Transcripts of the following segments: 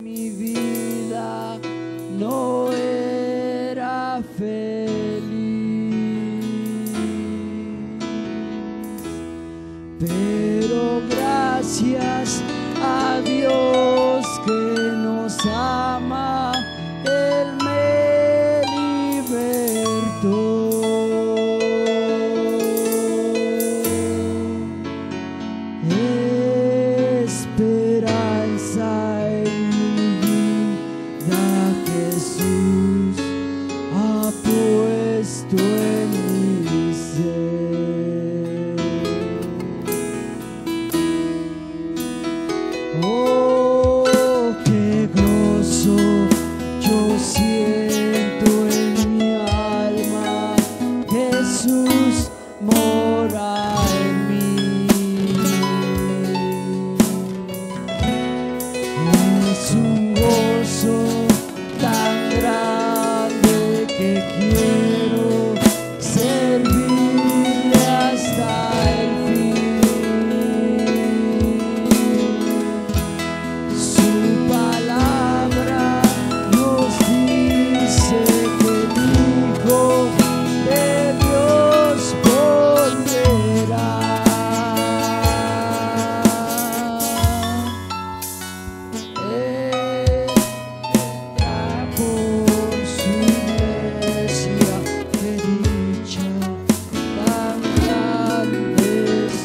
Mi vida no era feliz, pero gracias a Dios que nos ama, Él me libertó. Esperanza en mi vida Jesús ha puesto en mi ser. Oh, qué gozo yo siento en mi alma, Jesús mora en mí. Es un gozo tan grande que quiero servirle hasta el fin. Su palabra nos dice que el Hijo de Dios volverá. Por su iglesia, qué dicha tan grande es.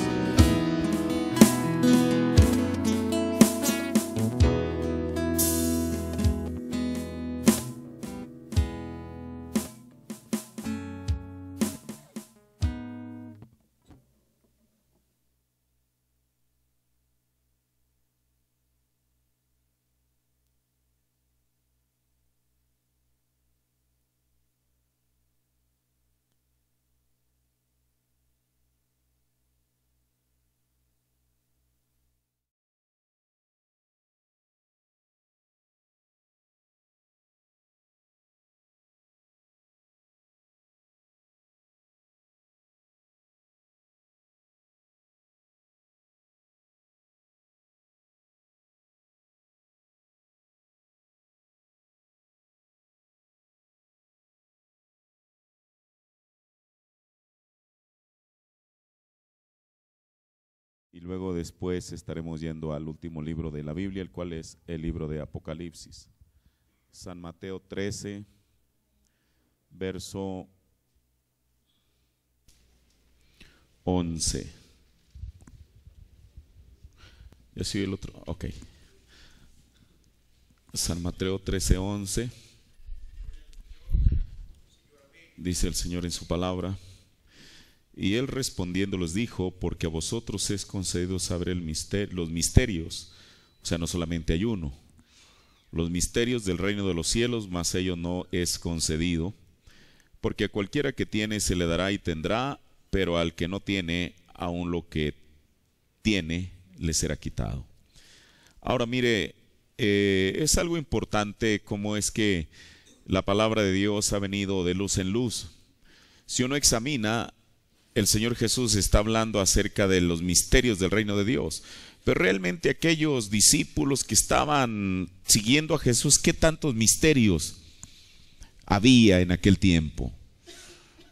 Y luego después estaremos yendo al último libro de la Biblia, el cual es el libro de Apocalipsis. San Mateo 13, verso 11. ¿Ya sigue el otro? Ok. San Mateo 13, 11. Dice el Señor en su palabra: y él respondiendo les dijo, porque a vosotros es concedido saber los misterios, o sea, no solamente hay uno, los misterios del reino de los cielos, mas ello no es concedido, porque a cualquiera que tiene se le dará y tendrá, pero al que no tiene, aun lo que tiene le será quitado. Ahora mire, es algo importante cómo es que la palabra de Dios ha venido de luz en luz. Si uno examina, el Señor Jesús está hablando acerca de los misterios del reino de Dios. Pero realmente aquellos discípulos que estaban siguiendo a Jesús, ¿qué tantos misterios había en aquel tiempo?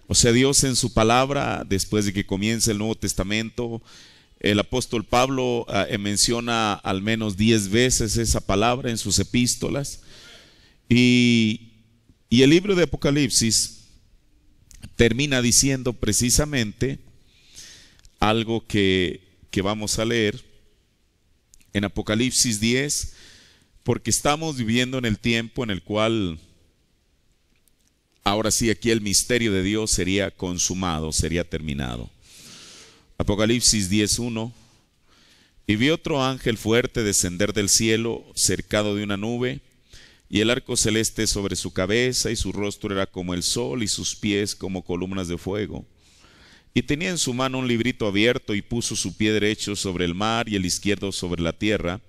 O sea, Dios en su palabra, después de que comience el Nuevo Testamento, el apóstol Pablo menciona al menos 10 veces esa palabra en sus epístolas. Y el libro de Apocalipsis termina diciendo precisamente algo que vamos a leer en Apocalipsis 10, porque estamos viviendo en el tiempo en el cual, ahora sí, aquí el misterio de Dios sería consumado, sería terminado. Apocalipsis 10:1. Y vi otro ángel fuerte descender del cielo, cercado de una nube, y el arco celeste sobre su cabeza, y su rostro era como el sol, y sus pies como columnas de fuego. Y tenía en su mano un librito abierto, y puso su pie derecho sobre el mar, y el izquierdo sobre la tierra.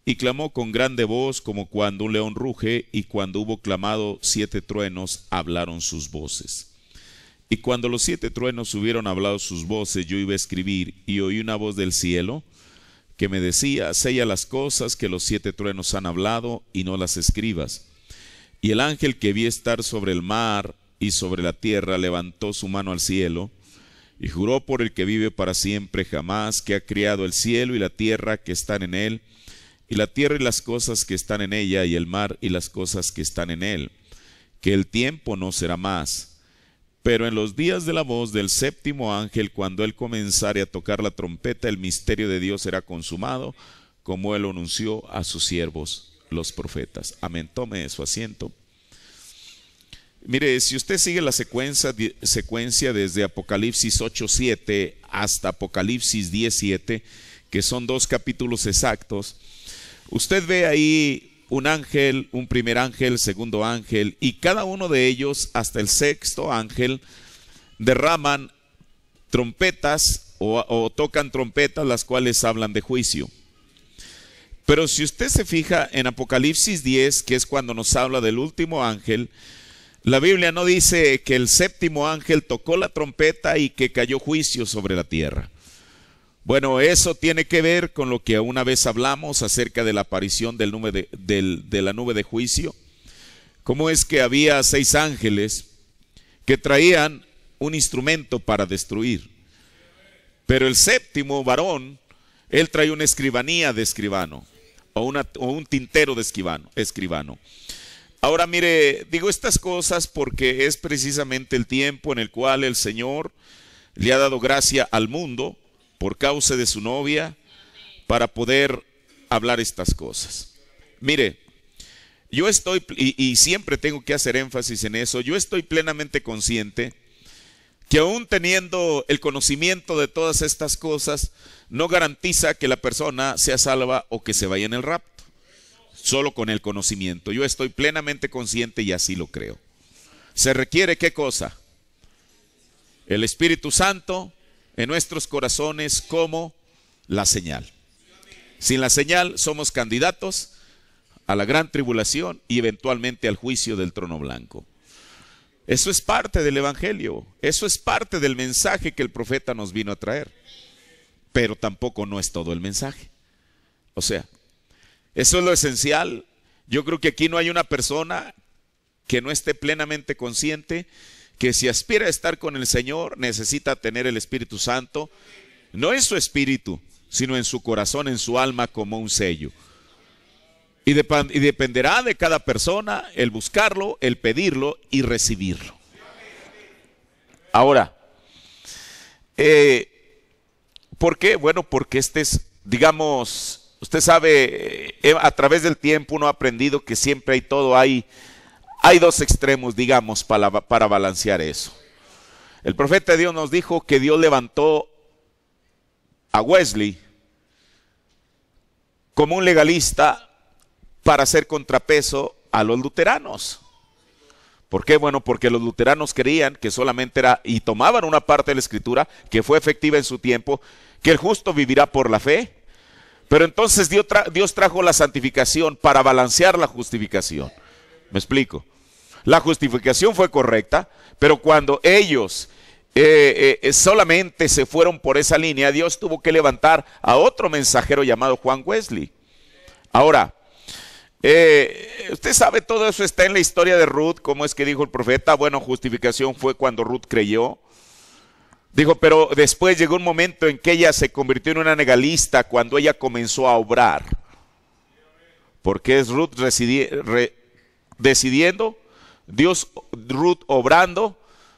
Y clamó con grande voz, como cuando un león ruge, y cuando hubo clamado 7 truenos, hablaron sus voces. Y cuando los 7 truenos hubieron hablado sus voces, yo iba a escribir, y oí una voz del cielo, que me decía: sella las cosas que los 7 truenos han hablado y no las escribas. Y el ángel que vi estar sobre el mar y sobre la tierra levantó su mano al cielo y juró por el que vive para siempre jamás, que ha criado el cielo y la tierra que están en él, y la tierra y las cosas que están en ella, y el mar y las cosas que están en él, que el tiempo no será más. Pero en los días de la voz del 7º ángel, cuando él comenzare a tocar la trompeta, el misterio de Dios será consumado, como él anunció a sus siervos los profetas. Amén. Tome su asiento. Mire, si usted sigue la secuencia desde Apocalipsis 8:7 hasta Apocalipsis 10:7, que son 2 capítulos exactos, usted ve ahí un ángel, un primer ángel, segundo ángel, y cada uno de ellos, hasta el 6º ángel, derraman trompetas o tocan trompetas, las cuales hablan de juicio. Pero si usted se fija en Apocalipsis 10, que es cuando nos habla del último ángel, la Biblia no dice que el 7º ángel tocó la trompeta y que cayó juicio sobre la tierra. Bueno, eso tiene que ver con lo que una vez hablamos acerca de la aparición de la nube de juicio. Cómo es que había 6 ángeles que traían un instrumento para destruir. Pero el 7º varón, él trae una escribanía de escribano, o un tintero de escribano. Ahora mire, digo estas cosas porque es precisamente el tiempo en el cual el Señor le ha dado gracia al mundo por causa de su novia para poder hablar estas cosas. Mire, yo estoy, y siempre tengo que hacer énfasis en eso, yo estoy plenamente consciente que aún teniendo el conocimiento de todas estas cosas, no garantiza que la persona sea salva o que se vaya en el rapto. Solo con el conocimiento. Yo estoy plenamente consciente y así lo creo. ¿Se requiere qué cosa? El Espíritu Santo en nuestros corazones como la señal. Sin la señal somos candidatos a la gran tribulación y eventualmente al juicio del trono blanco. Eso es parte del Evangelio. Eso es parte del mensaje que el profeta nos vino a traer. Pero tampoco no es todo el mensaje. O sea, eso es lo esencial. Yo creo que aquí no hay una persona que no esté plenamente consciente que si aspira a estar con el Señor necesita tener el Espíritu Santo, no en su espíritu, sino en su corazón, en su alma, como un sello. Y dependerá de cada persona el buscarlo, el pedirlo y recibirlo. Ahora, ¿por qué? Bueno, porque este es, digamos, usted sabe, a través del tiempo uno ha aprendido que siempre hay 2 extremos, digamos, para balancear eso. El profeta de Dios nos dijo que Dios levantó a Wesley como un legalista para hacer contrapeso a los luteranos. ¿Por qué? Bueno, porque los luteranos creían que solamente era, y tomaban una parte de la escritura que fue efectiva en su tiempo, que el justo vivirá por la fe. Pero entonces Dios trajo la santificación para balancear la justificación. ¿Me explico? La justificación fue correcta, pero cuando ellos solamente se fueron por esa línea, Dios tuvo que levantar a otro mensajero llamado Juan Wesley. Ahora, usted sabe, todo eso está en la historia de Ruth. ¿Cómo es que dijo el profeta? Bueno, justificación fue cuando Ruth creyó. Dijo, pero después llegó un momento en que ella se convirtió en una legalista cuando ella comenzó a obrar. Porque es Ruth decidiendo, Dios Ruth obrando,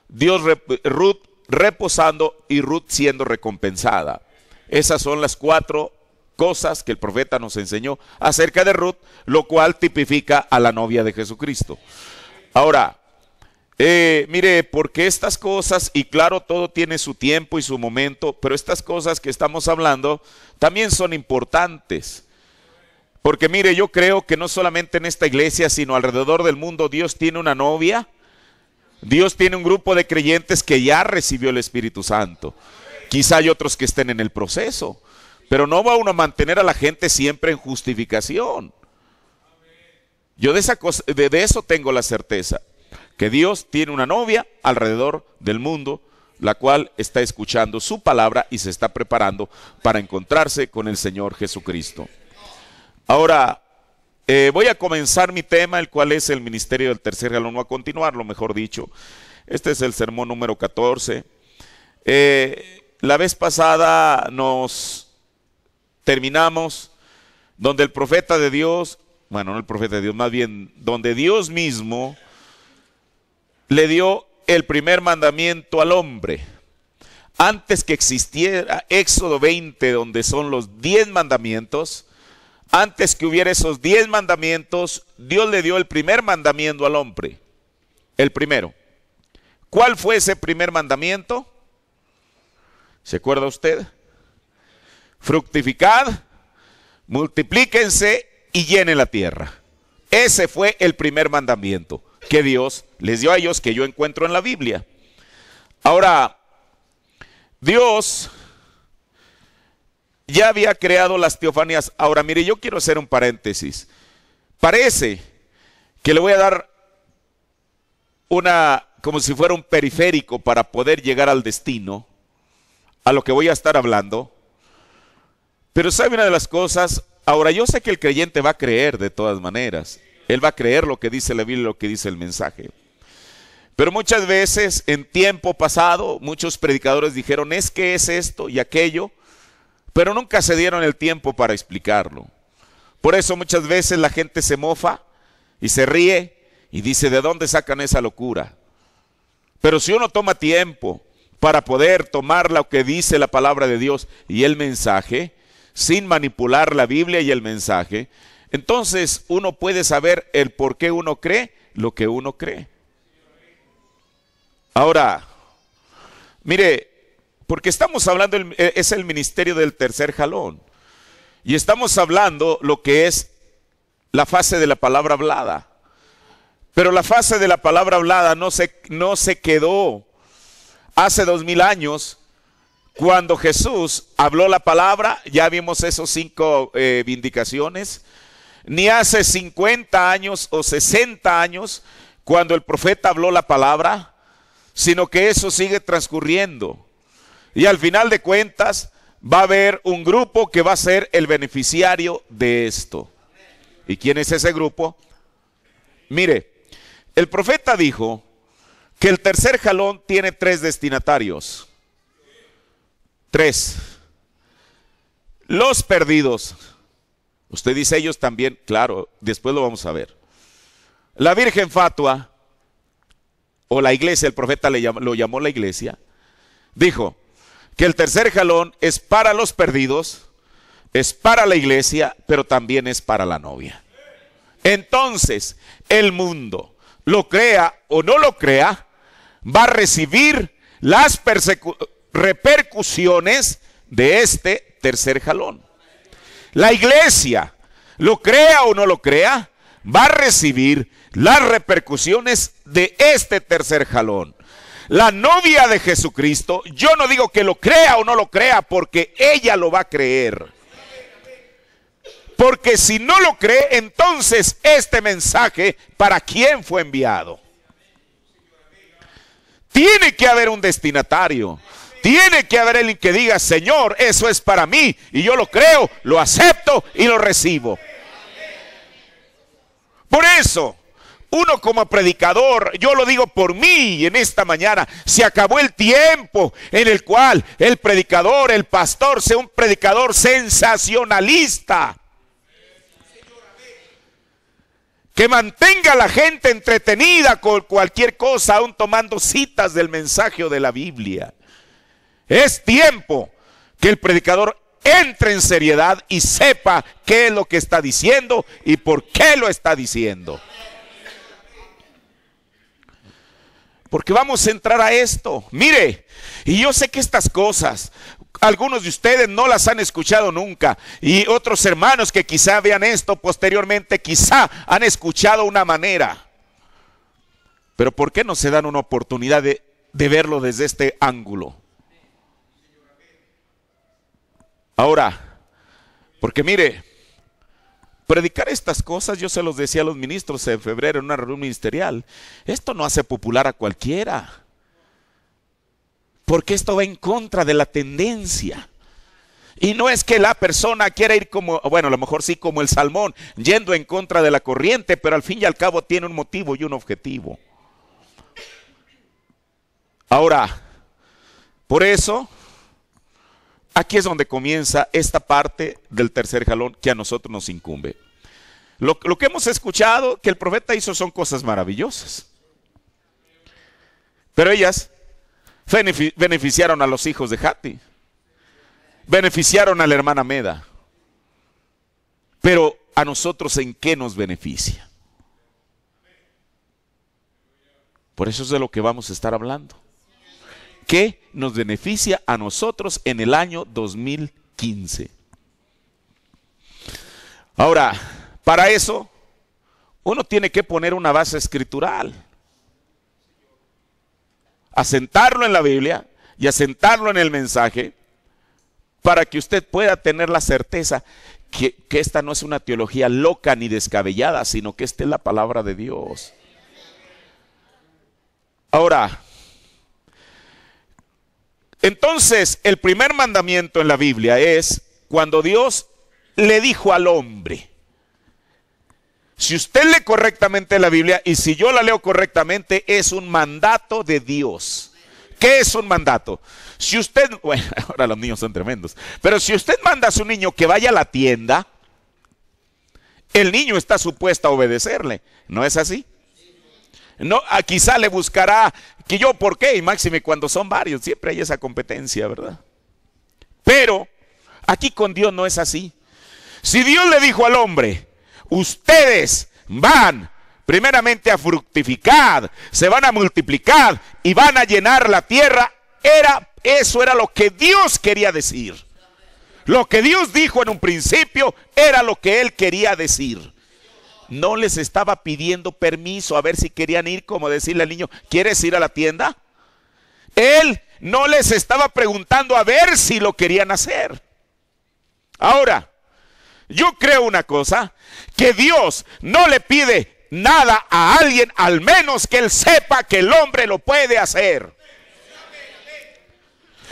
Ruth reposando y Ruth siendo recompensada. Esas son las 4 cosas que el profeta nos enseñó acerca de Ruth, lo cual tipifica a la novia de Jesucristo. Ahora, mire, porque estas cosas, y claro, todo tiene su tiempo y su momento, pero estas cosas que estamos hablando también son importantes. Porque mire, yo creo que no solamente en esta iglesia, sino alrededor del mundo, Dios tiene una novia. Dios tiene un grupo de creyentes que ya recibió el Espíritu Santo. Quizá hay otros que estén en el proceso, pero no va uno a mantener a la gente siempre en justificación. Yo de eso tengo la certeza, que Dios tiene una novia alrededor del mundo la cual está escuchando su palabra y se está preparando para encontrarse con el Señor Jesucristo. Ahora, voy a comenzar mi tema, el cual es el ministerio del tercer jalón, o a continuarlo, mejor dicho. Este es el sermón número 14. La vez pasada nos terminamos donde el profeta de Dios, bueno, no el profeta de Dios, más bien donde Dios mismo le dio el primer mandamiento al hombre. Antes que existiera Éxodo 20, donde son los 10 mandamientos, antes que hubiera esos 10 mandamientos, Dios le dio el primer mandamiento al hombre. El primero. ¿Cuál fue ese primer mandamiento? ¿Se acuerda usted? Fructificad, multiplíquense y llenen la tierra. Ese fue el primer mandamiento que Dios les dio a ellos, que yo encuentro en la Biblia. Ahora, Dios ya había creado las teofanías. Ahora, mire, yo quiero hacer un paréntesis. Parece que le voy a dar como si fuera un periférico para poder llegar al destino, a lo que voy a estar hablando. Pero sabe una de las cosas, ahora yo sé que el creyente va a creer de todas maneras. Él va a creer lo que dice la Biblia, lo que dice el mensaje. Pero muchas veces, en tiempo pasado, muchos predicadores dijeron, es que es esto y aquello, pero nunca se dieron el tiempo para explicarlo. Por eso muchas veces la gente se mofa y se ríe y dice, ¿de dónde sacan esa locura? Pero si uno toma tiempo para poder tomar lo que dice la palabra de Dios y el mensaje, sin manipular la Biblia y el mensaje, entonces uno puede saber el por qué uno cree lo que uno cree. Ahora, mire, porque estamos hablando, es el ministerio del tercer jalón, y estamos hablando lo que es la fase de la palabra hablada. Pero la fase de la palabra hablada no se quedó hace 2000 años, cuando Jesús habló la palabra, ya vimos esos 5 vindicaciones, ni hace 50 años o 60 años, cuando el profeta habló la palabra, sino que eso sigue transcurriendo. Y al final de cuentas, va a haber un grupo que va a ser el beneficiario de esto. ¿Y quién es ese grupo? Mire, el profeta dijo que el tercer jalón tiene 3 destinatarios. 3. Los perdidos. Usted dice ellos también, claro, después lo vamos a ver. La Virgen Fatua, o la iglesia, el profeta lo llamó la iglesia, dijo que el tercer jalón es para los perdidos, es para la iglesia, pero también es para la novia. Entonces, el mundo, lo crea o no lo crea, va a recibir las repercusiones de este tercer jalón. La iglesia, lo crea o no lo crea, va a recibir las repercusiones de este tercer jalón. La novia de Jesucristo, yo no digo que lo crea o no lo crea, porque ella lo va a creer. Porque si no lo cree, entonces este mensaje, ¿para quién fue enviado? Tiene que haber un destinatario. Tiene que haber alguien que diga, Señor, eso es para mí, y yo lo creo, lo acepto y lo recibo. Por eso, uno como predicador, yo lo digo por mí en esta mañana, se acabó el tiempo en el cual el predicador, el pastor, sea un predicador sensacionalista, que mantenga a la gente entretenida con cualquier cosa, aún tomando citas del mensaje o de la Biblia. Es tiempo que el predicador entre en seriedad y sepa qué es lo que está diciendo y por qué lo está diciendo. Porque vamos a entrar a esto. Mire, y yo sé que estas cosas, algunos de ustedes no las han escuchado nunca, y otros hermanos que quizá vean esto posteriormente, quizá han escuchado una manera. Pero ¿por qué no se dan una oportunidad de verlo desde este ángulo? Ahora, porque mire, predicar estas cosas, yo se los decía a los ministros en febrero en una reunión ministerial, esto no hace popular a cualquiera. Porque esto va en contra de la tendencia. Y no es que la persona quiera ir como, bueno, a lo mejor sí como el salmón, yendo en contra de la corriente, pero al fin y al cabo tiene un motivo y un objetivo. Ahora, por eso, aquí es donde comienza esta parte del tercer jalón que a nosotros nos incumbe. Lo que hemos escuchado que el profeta hizo son cosas maravillosas. Pero ellas beneficiaron a los hijos de Jati. Beneficiaron a la hermana Meda. Pero a nosotros, ¿en qué nos beneficia? Por eso es de lo que vamos a estar hablando. ¿Qué nos beneficia a nosotros en el año 2015? Ahora, para eso, uno tiene que poner una base escritural. Asentarlo en la Biblia y asentarlo en el mensaje para que usted pueda tener la certeza que esta no es una teología loca ni descabellada, sino que esta es la palabra de Dios. Ahora, entonces el primer mandamiento en la Biblia es cuando Dios le dijo al hombre. Si usted lee correctamente la Biblia y si yo la leo correctamente, es un mandato de Dios. ¿Qué es un mandato? Si usted, bueno, ahora los niños son tremendos, pero si usted manda a su niño que vaya a la tienda, el niño está supuesto a obedecerle, ¿no es así? No, quizá le buscará que yo por qué, y máxime cuando son varios, siempre hay esa competencia, ¿verdad? Pero aquí con Dios no es así. Si Dios le dijo al hombre, ustedes van primeramente a fructificar, se van a multiplicar y van a llenar la tierra, eso era lo que Dios quería decir. Lo que Dios dijo en un principio era lo que Él quería decir. No les estaba pidiendo permiso a ver si querían ir, como decirle al niño, ¿quieres ir a la tienda? Él no les estaba preguntando a ver si lo querían hacer. Ahora, yo creo una cosa, que Dios no le pide nada a alguien, al menos que Él sepa que el hombre lo puede hacer.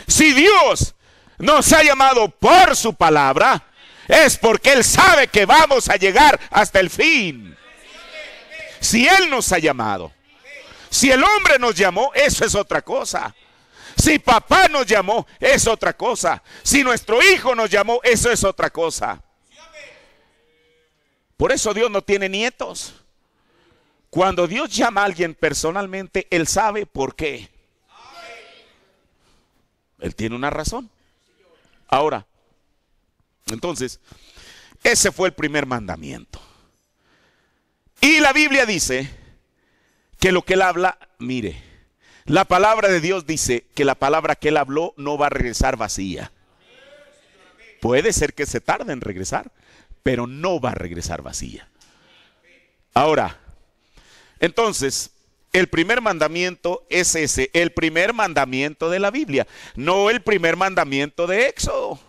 Si Dios nos ha llamado por su palabra, es porque Él sabe que vamos a llegar hasta el fin. Si Él nos ha llamado, si el hombre nos llamó, eso es otra cosa. Si papá nos llamó, es otra cosa. Si nuestro hijo nos llamó, eso es otra cosa. Por eso Dios no tiene nietos. Cuando Dios llama a alguien personalmente, Él sabe por qué. Él tiene una razón. Ahora, entonces, ese fue el primer mandamiento. Y la Biblia dice que lo que Él habla, mire, la palabra de Dios dice que la palabra que Él habló no va a regresar vacía. Puede ser que se tarde en regresar, pero no va a regresar vacía. Ahora, entonces, el primer mandamiento es ese, el primer mandamiento de la Biblia, no el primer mandamiento de Éxodo.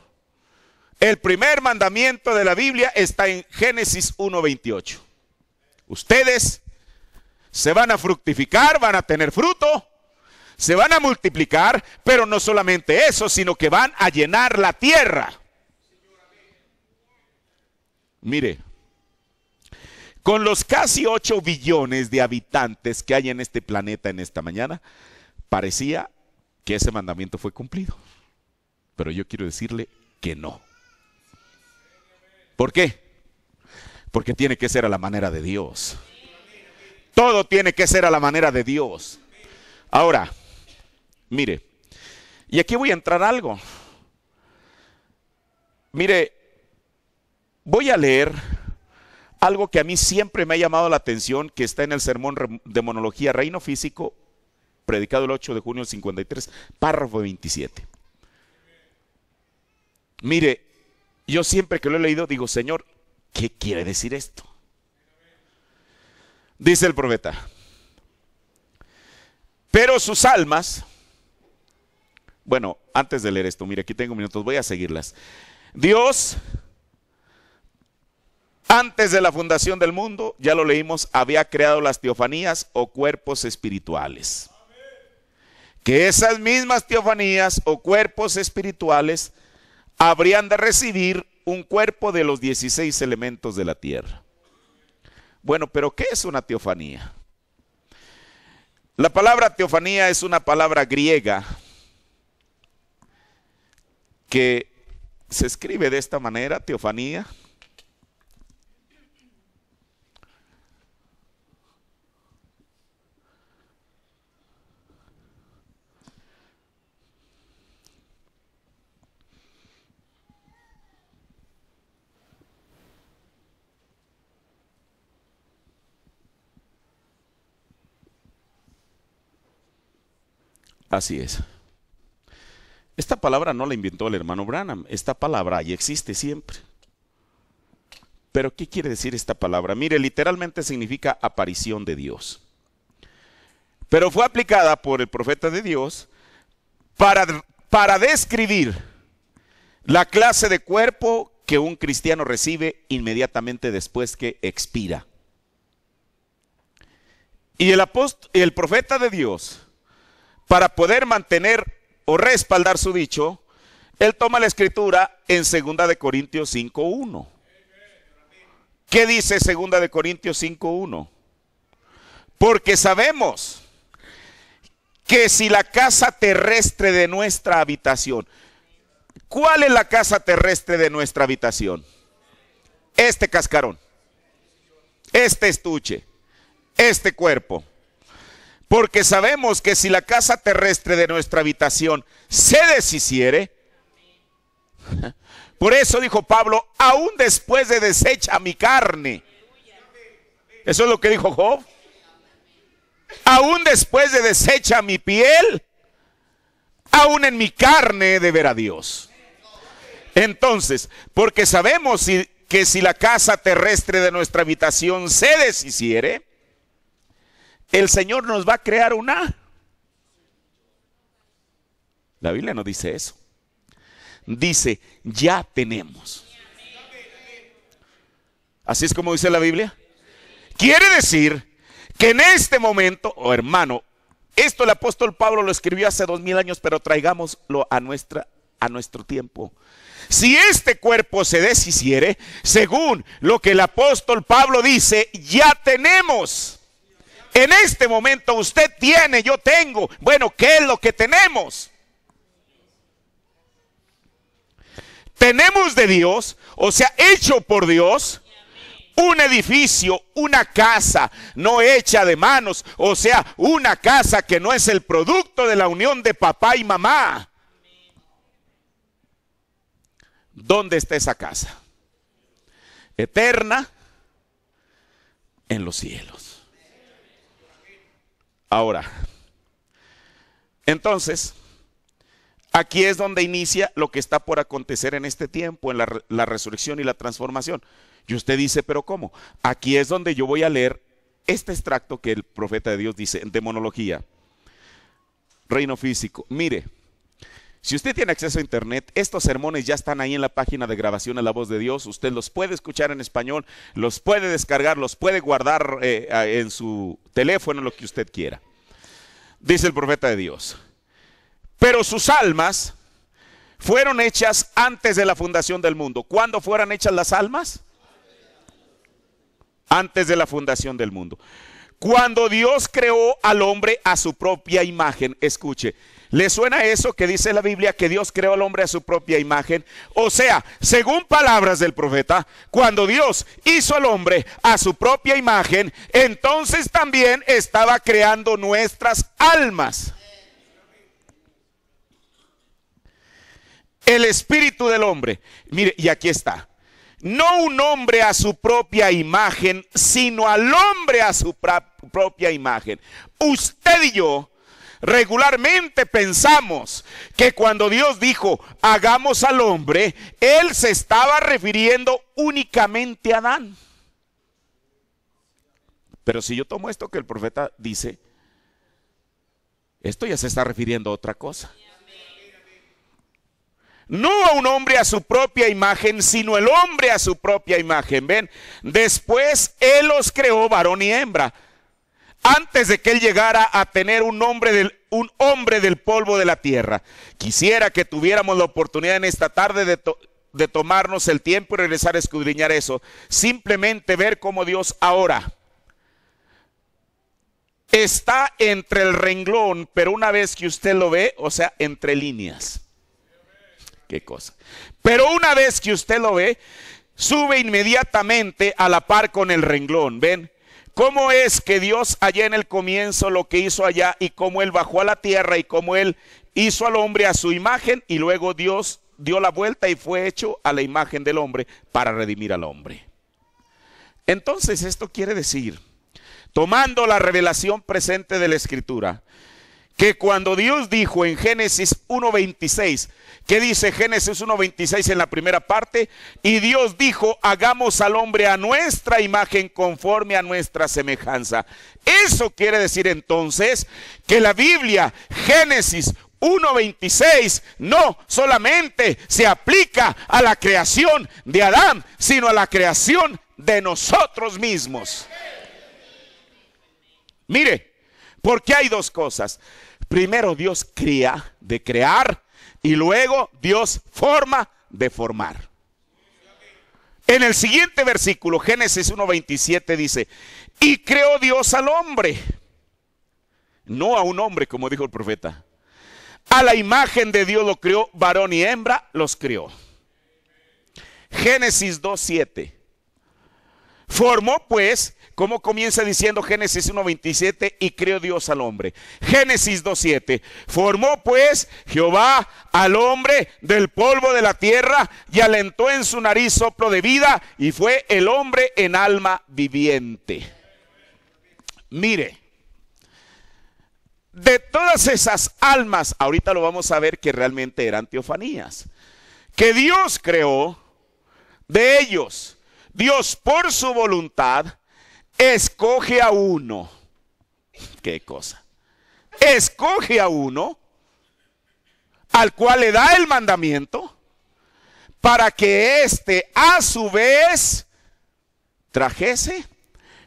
El primer mandamiento de la Biblia está en Génesis 1:28. Ustedes se van a fructificar, van a tener fruto, se van a multiplicar, pero no solamente eso, sino que van a llenar la tierra. Mire, con los casi 8 billones de habitantes que hay en este planeta en esta mañana, parecía que ese mandamiento fue cumplido. Pero yo quiero decirle que no. ¿Por qué? Porque tiene que ser a la manera de Dios. Todo tiene que ser a la manera de Dios. Ahora, mire, y aquí voy a entrar a algo. Mire, voy a leer algo que a mí siempre me ha llamado la atención, que está en el sermón de monología Reino Físico, predicado el 8 de junio del 53, párrafo 27. Mire, yo siempre que lo he leído digo, Señor, ¿qué quiere decir esto? Dice el profeta, pero sus almas, bueno, antes de leer esto, mire, aquí tengo minutos, voy a seguirlas. Dios, antes de la fundación del mundo, ya lo leímos, había creado las teofanías o cuerpos espirituales que esas mismas teofanías o cuerpos espirituales habrían de recibir un cuerpo de los 16 elementos de la tierra. Bueno, pero ¿qué es una teofanía? La palabra teofanía es una palabra griega que se escribe de esta manera, teofanía. Así es. Esta palabra no la inventó el hermano Branham. Esta palabra ya existe siempre. Pero ¿qué quiere decir esta palabra? Mire, literalmente significa aparición de Dios. Pero fue aplicada por el profeta de Dios para describir la clase de cuerpo que un cristiano recibe inmediatamente después que expira. Y el profeta de Dios, para poder mantener o respaldar su dicho, él toma la escritura en 2 de Corintios 5:1. ¿Qué dice 2 de Corintios 5:1? Porque sabemos que si la casa terrestre de nuestra habitación, ¿cuál es la casa terrestre de nuestra habitación? Este cascarón, este estuche, este cuerpo. Porque sabemos que si la casa terrestre de nuestra habitación se deshiciere, por eso dijo Pablo, aún después de deshecha mi carne. Eso es lo que dijo Job. Aún después de deshecha mi piel, aún en mi carne de ver a Dios. Entonces, porque sabemos que si la casa terrestre de nuestra habitación se deshiciere, el Señor nos va a crear una. La Biblia no dice eso. Dice, ya tenemos. Así es como dice la Biblia. Quiere decir que en este momento, hermano, esto el apóstol Pablo lo escribió hace 2000 años, pero traigámoslo a nuestro tiempo. Si este cuerpo se deshiciere, según lo que el apóstol Pablo dice, ya tenemos. En este momento usted tiene, yo tengo. Bueno, ¿qué es lo que tenemos? Tenemos de Dios, o sea, hecho por Dios, un edificio, una casa no hecha de manos, o sea, una casa que no es el producto de la unión de papá y mamá. ¿Dónde está esa casa? Eterna, en los cielos. Ahora, entonces, aquí es donde inicia lo que está por acontecer en este tiempo, en la resurrección y la transformación. Y usted dice, ¿pero cómo? Aquí es donde yo voy a leer este extracto que el profeta de Dios dice en Demonología, Reino Físico. Mire, si usted tiene acceso a internet, estos sermones ya están ahí en la página de grabación de La Voz de Dios. Usted los puede escuchar en español, los puede descargar, los puede guardar en su teléfono, lo que usted quiera. Dice el profeta de Dios, pero sus almas fueron hechas antes de la fundación del mundo. ¿Cuándo fueron hechas las almas? Antes de la fundación del mundo. Cuando Dios creó al hombre a su propia imagen. Escuche, ¿le suena eso que dice la Biblia, que Dios creó al hombre a su propia imagen? O sea, según palabras del profeta, cuando Dios hizo al hombre a su propia imagen, entonces también estaba creando nuestras almas. El espíritu del hombre. Mire, y aquí está. No un hombre a su propia imagen, sino al hombre a su propia imagen. Usted y yo regularmente pensamos que cuando Dios dijo, hagamos al hombre, Él se estaba refiriendo únicamente a Adán. Pero si yo tomo esto que el profeta dice, esto ya se está refiriendo a otra cosa. No a un hombre a su propia imagen, sino el hombre a su propia imagen. ¿Ven? Después Él los creó varón y hembra. Antes de que Él llegara a tener un un hombre del polvo de la tierra. Quisiera que tuviéramos la oportunidad en esta tarde de tomarnos el tiempo y regresar a escudriñar eso. Simplemente ver cómo Dios ahora está entre el renglón, pero una vez que usted lo ve, o sea, entre líneas. ¿Qué cosa? Pero una vez que usted lo ve, sube inmediatamente a la par con el renglón. ¿Ven? ¿Cómo es que Dios allá en el comienzo lo que hizo allá y cómo Él bajó a la tierra y cómo Él hizo al hombre a su imagen y luego Dios dio la vuelta y fue hecho a la imagen del hombre para redimir al hombre? Entonces esto quiere decir, tomando la revelación presente de la Escritura, que cuando Dios dijo en Génesis 1:26, ¿qué dice Génesis 1:26 en la primera parte? Y Dios dijo, hagamos al hombre a nuestra imagen conforme a nuestra semejanza. Eso quiere decir entonces que la Biblia, Génesis 1:26, no solamente se aplica a la creación de Adán, sino a la creación de nosotros mismos. Mire, porque hay dos cosas. Primero Dios crea, de crear, y luego Dios forma, de formar. En el siguiente versículo, Génesis 1:27 dice, y creó Dios al hombre, no a un hombre como dijo el profeta. A la imagen de Dios lo creó, varón y hembra los creó. Génesis 2:7. Formó pues, como comienza diciendo Génesis 1:27, y creó Dios al hombre. Génesis 2:7. Formó pues Jehová al hombre del polvo de la tierra y alentó en su nariz soplo de vida y fue el hombre en alma viviente. Mire, de todas esas almas, ahorita lo vamos a ver que realmente eran teofanías, que Dios creó, de ellos, Dios por su voluntad, escoge a uno. ¿Qué cosa? Escoge a uno, al cual le da el mandamiento, para que éste a su vez trajese,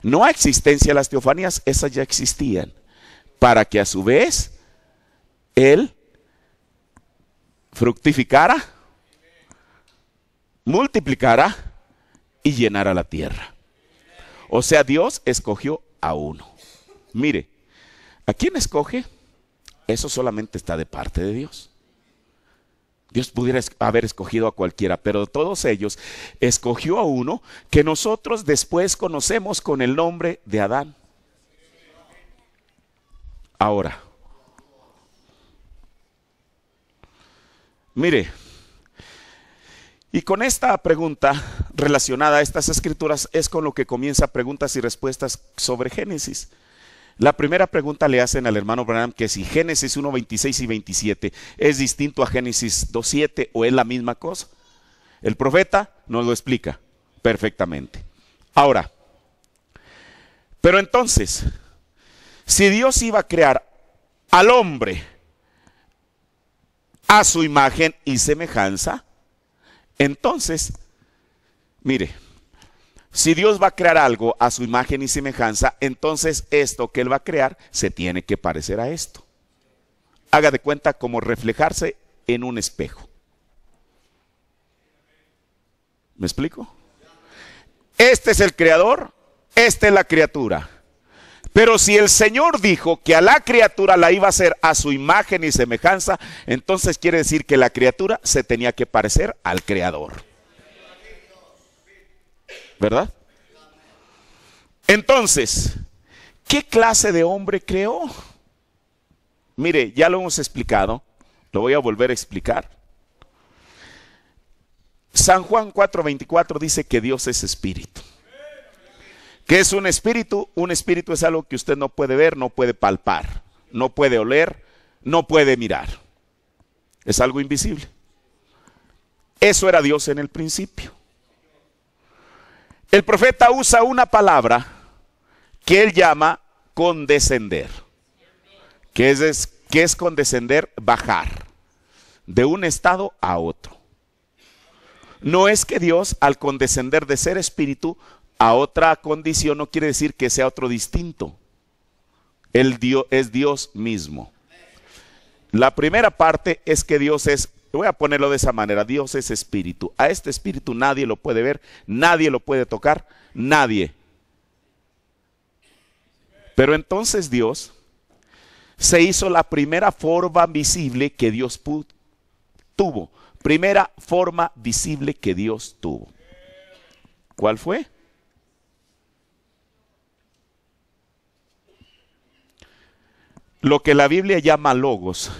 no a existencia las teofanías, esas ya existían, para que a su vez él fructificara, multiplicara y llenara la tierra. O sea, Dios escogió a uno. Mire, ¿a quién escoge? Eso solamente está de parte de Dios. Dios pudiera haber escogido a cualquiera, pero de todos ellos escogió a uno que nosotros después conocemos con el nombre de Adán. Ahora, mire, y con esta pregunta relacionada a estas escrituras es con lo que comienza preguntas y respuestas sobre Génesis. La primera pregunta le hacen al hermano Branham que si Génesis 1:26 y 27 es distinto a Génesis 2:7 o es la misma cosa. El profeta nos lo explica perfectamente. Ahora, pero entonces, si Dios iba a crear al hombre a su imagen y semejanza, entonces, mire, si Dios va a crear algo a su imagen y semejanza, entonces esto que Él va a crear se tiene que parecer a esto. Haga de cuenta como reflejarse en un espejo. ¿Me explico? Este es el creador, esta es la criatura. Pero si el Señor dijo que a la criatura la iba a hacer a su imagen y semejanza, entonces quiere decir que la criatura se tenía que parecer al Creador. ¿Verdad? Entonces, ¿qué clase de hombre creó? Mire, ya lo hemos explicado, lo voy a volver a explicar. San Juan 4:24 dice que Dios es espíritu. ¿Qué es un espíritu? Un espíritu es algo que usted no puede ver, no puede palpar, no puede oler, no puede mirar. Es algo invisible. Eso era Dios en el principio. El profeta usa una palabra que él llama condescender. ¿Qué es condescender? Bajar de un estado a otro. No es que Dios, al condescender de ser espíritu a otra condición, no quiere decir que sea otro distinto. El Dios es Dios mismo. La primera parte es que Dios es, voy a ponerlo de esa manera, Dios es espíritu. A este espíritu nadie lo puede ver, nadie lo puede tocar, nadie. Pero entonces Dios se hizo la primera forma visible que Dios tuvo. Primera forma visible que Dios tuvo. ¿Cuál fue? Lo que la Biblia llama logos.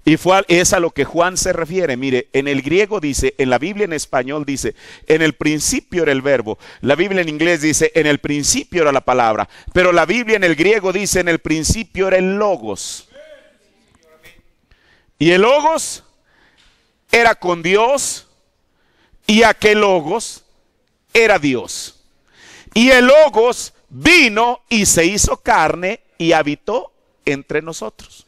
Y es a lo que Juan se refiere. Mire, en el griego dice, en la Biblia en español dice, en el principio era el verbo. La Biblia en inglés dice, en el principio era la palabra. Pero la Biblia en el griego dice, en el principio era el logos. Y el logos era con Dios, y aquel logos era Dios. Y el logos vino y se hizo carne y habitó entre nosotros.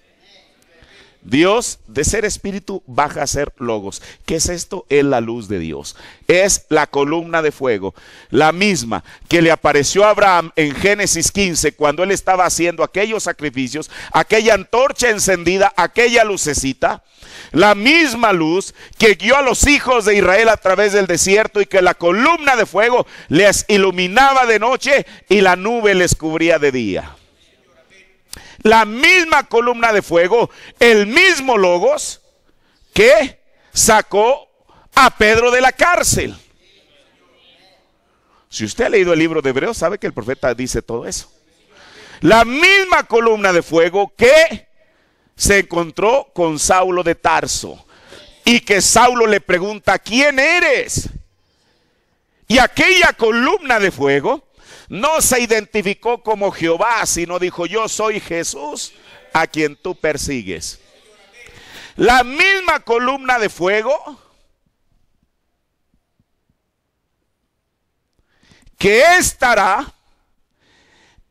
Dios, de ser espíritu, baja a ser logos. ¿Qué es esto? Es la luz de Dios. Es la columna de fuego, la misma que le apareció a Abraham en Génesis 15, cuando él estaba haciendo aquellos sacrificios, aquella antorcha encendida, aquella lucecita. La misma luz que guió a los hijos de Israel a través del desierto, y que la columna de fuego les iluminaba de noche y la nube les cubría de día. La misma columna de fuego, el mismo logos que sacó a Pedro de la cárcel. Si usted ha leído el libro de Hebreos, sabe que el profeta dice todo eso. La misma columna de fuego que se encontró con Saulo de Tarso, y que Saulo le pregunta, ¿quién eres? Y aquella columna de fuego no se identificó como Jehová, sino dijo, yo soy Jesús a quien tú persigues. La misma columna de fuego que estará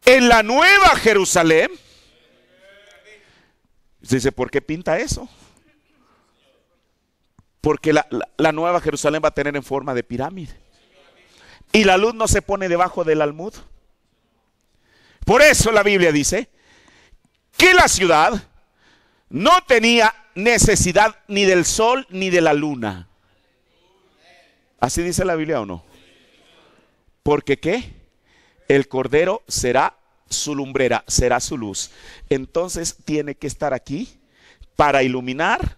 en la nueva Jerusalén. Dice, ¿por qué pinta eso? Porque la nueva Jerusalén va a tener en forma de pirámide. Y la luz no se pone debajo del almud. Por eso la Biblia dice que la ciudad no tenía necesidad ni del sol ni de la luna. ¿Así dice la Biblia o no? Porque ¿qué? El Cordero será su lumbrera, será su luz. Entonces tiene que estar aquí para iluminar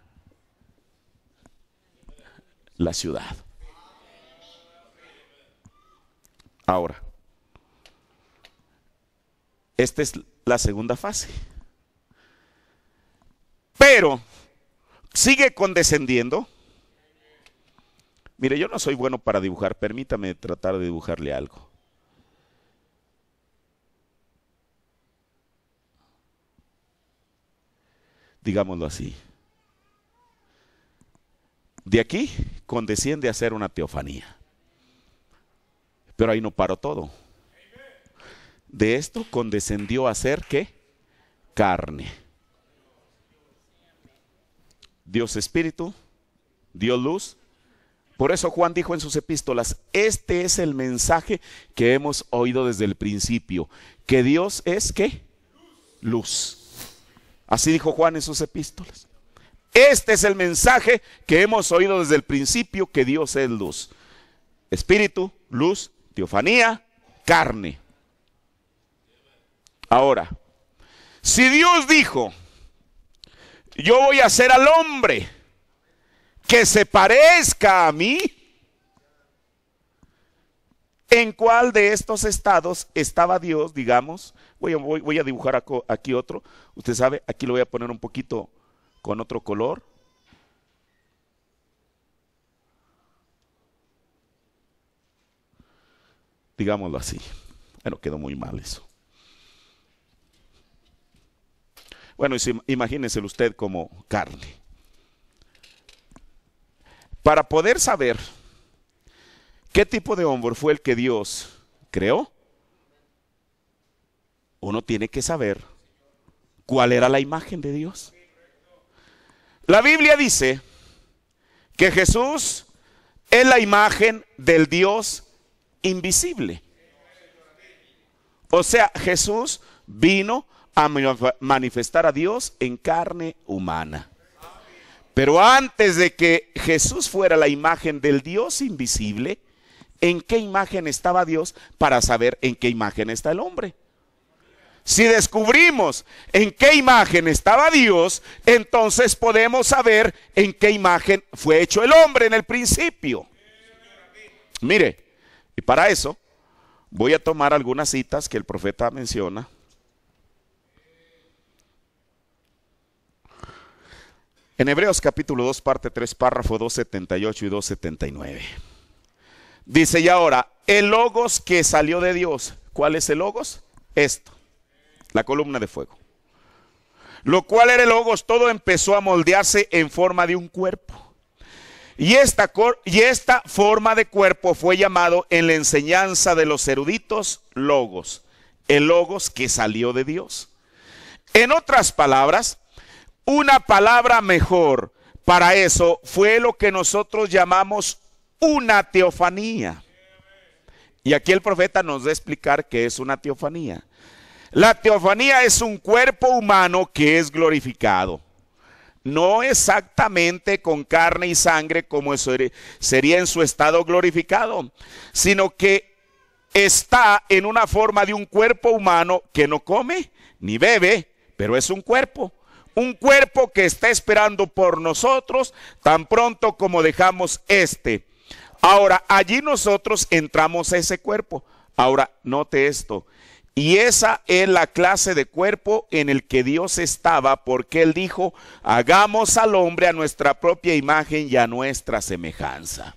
la ciudad. Ahora, esta es la segunda fase. Pero sigue condescendiendo. Mire, yo no soy bueno para dibujar, permítame tratar de dibujarle algo. Digámoslo así. De aquí condesciende a hacer una teofanía. Pero ahí no paró todo. De esto condescendió a ser ¿qué? Carne. Dios espíritu, Dios luz. Por eso Juan dijo en sus epístolas, este es el mensaje que hemos oído desde el principio, que Dios es ¿qué? Luz. Así dijo Juan en sus epístolas. Este es el mensaje que hemos oído desde el principio, que Dios es luz. Espíritu, luz, teofanía, carne. Ahora, si Dios dijo, yo voy a hacer al hombre que se parezca a mí, ¿en cuál de estos estados estaba Dios? Digamos, voy a dibujar aquí otro. Usted sabe, aquí lo voy a poner un poquito con otro color. Digámoslo así. Bueno, quedó muy mal eso. Bueno, imagínese usted como carne. Para poder saber qué tipo de hombre fue el que Dios creó, uno tiene que saber cuál era la imagen de Dios. La Biblia dice que Jesús es la imagen del Dios invisible. O sea, Jesús vino a manifestar a Dios en carne humana. Pero antes de que Jesús fuera la imagen del Dios invisible, ¿en qué imagen estaba Dios para saber en qué imagen está el hombre? Si descubrimos en qué imagen estaba Dios, entonces podemos saber en qué imagen fue hecho el hombre en el principio. Mire, y para eso voy a tomar algunas citas que el profeta menciona. En Hebreos capítulo 2, parte 3, párrafo 278 y 279. Dice, y ahora, el logos que salió de Dios. ¿Cuál es el logos? Esto, la columna de fuego. Lo cual era el logos, todo empezó a moldearse en forma de un cuerpo. Y esta forma de cuerpo fue llamado en la enseñanza de los eruditos logos. El logos que salió de Dios. En otras palabras, una palabra mejor para eso fue lo que nosotros llamamos una teofanía. Y aquí el profeta nos va a explicar qué es una teofanía. La teofanía es un cuerpo humano que es glorificado. No exactamente con carne y sangre como eso sería en su estado glorificado, sino que está en una forma de un cuerpo humano que no come ni bebe, pero es un cuerpo. Un cuerpo que está esperando por nosotros tan pronto como dejamos este. Ahora, allí nosotros entramos a ese cuerpo. Ahora, note esto. Y esa es la clase de cuerpo en el que Dios estaba, porque Él dijo, hagamos al hombre a nuestra propia imagen y a nuestra semejanza.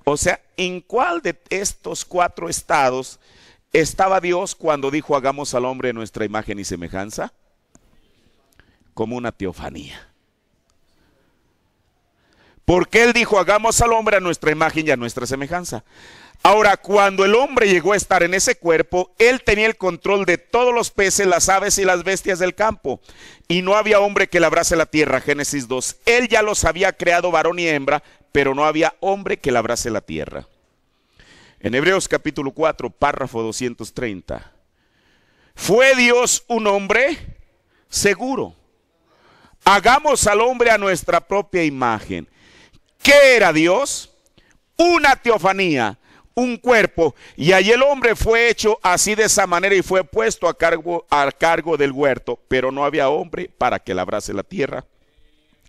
O sea, ¿en cuál de estos 4 estados estaba Dios cuando dijo, hagamos al hombre a nuestra imagen y semejanza? Como una teofanía. Porque Él dijo, hagamos al hombre a nuestra imagen y a nuestra semejanza. Ahora, cuando el hombre llegó a estar en ese cuerpo, Él tenía el control de todos los peces, las aves y las bestias del campo. Y no había hombre que labrase la tierra, Génesis 2. Él ya los había creado varón y hembra, pero no había hombre que labrase la tierra. En Hebreos capítulo 4, párrafo 230. ¿Fue Dios un hombre? Seguro. Hagamos al hombre a nuestra propia imagen. ¿Qué era Dios? Una teofanía, un cuerpo. Y allí el hombre fue hecho así de esa manera y fue puesto a cargo del huerto. Pero no había hombre para que labrase la tierra.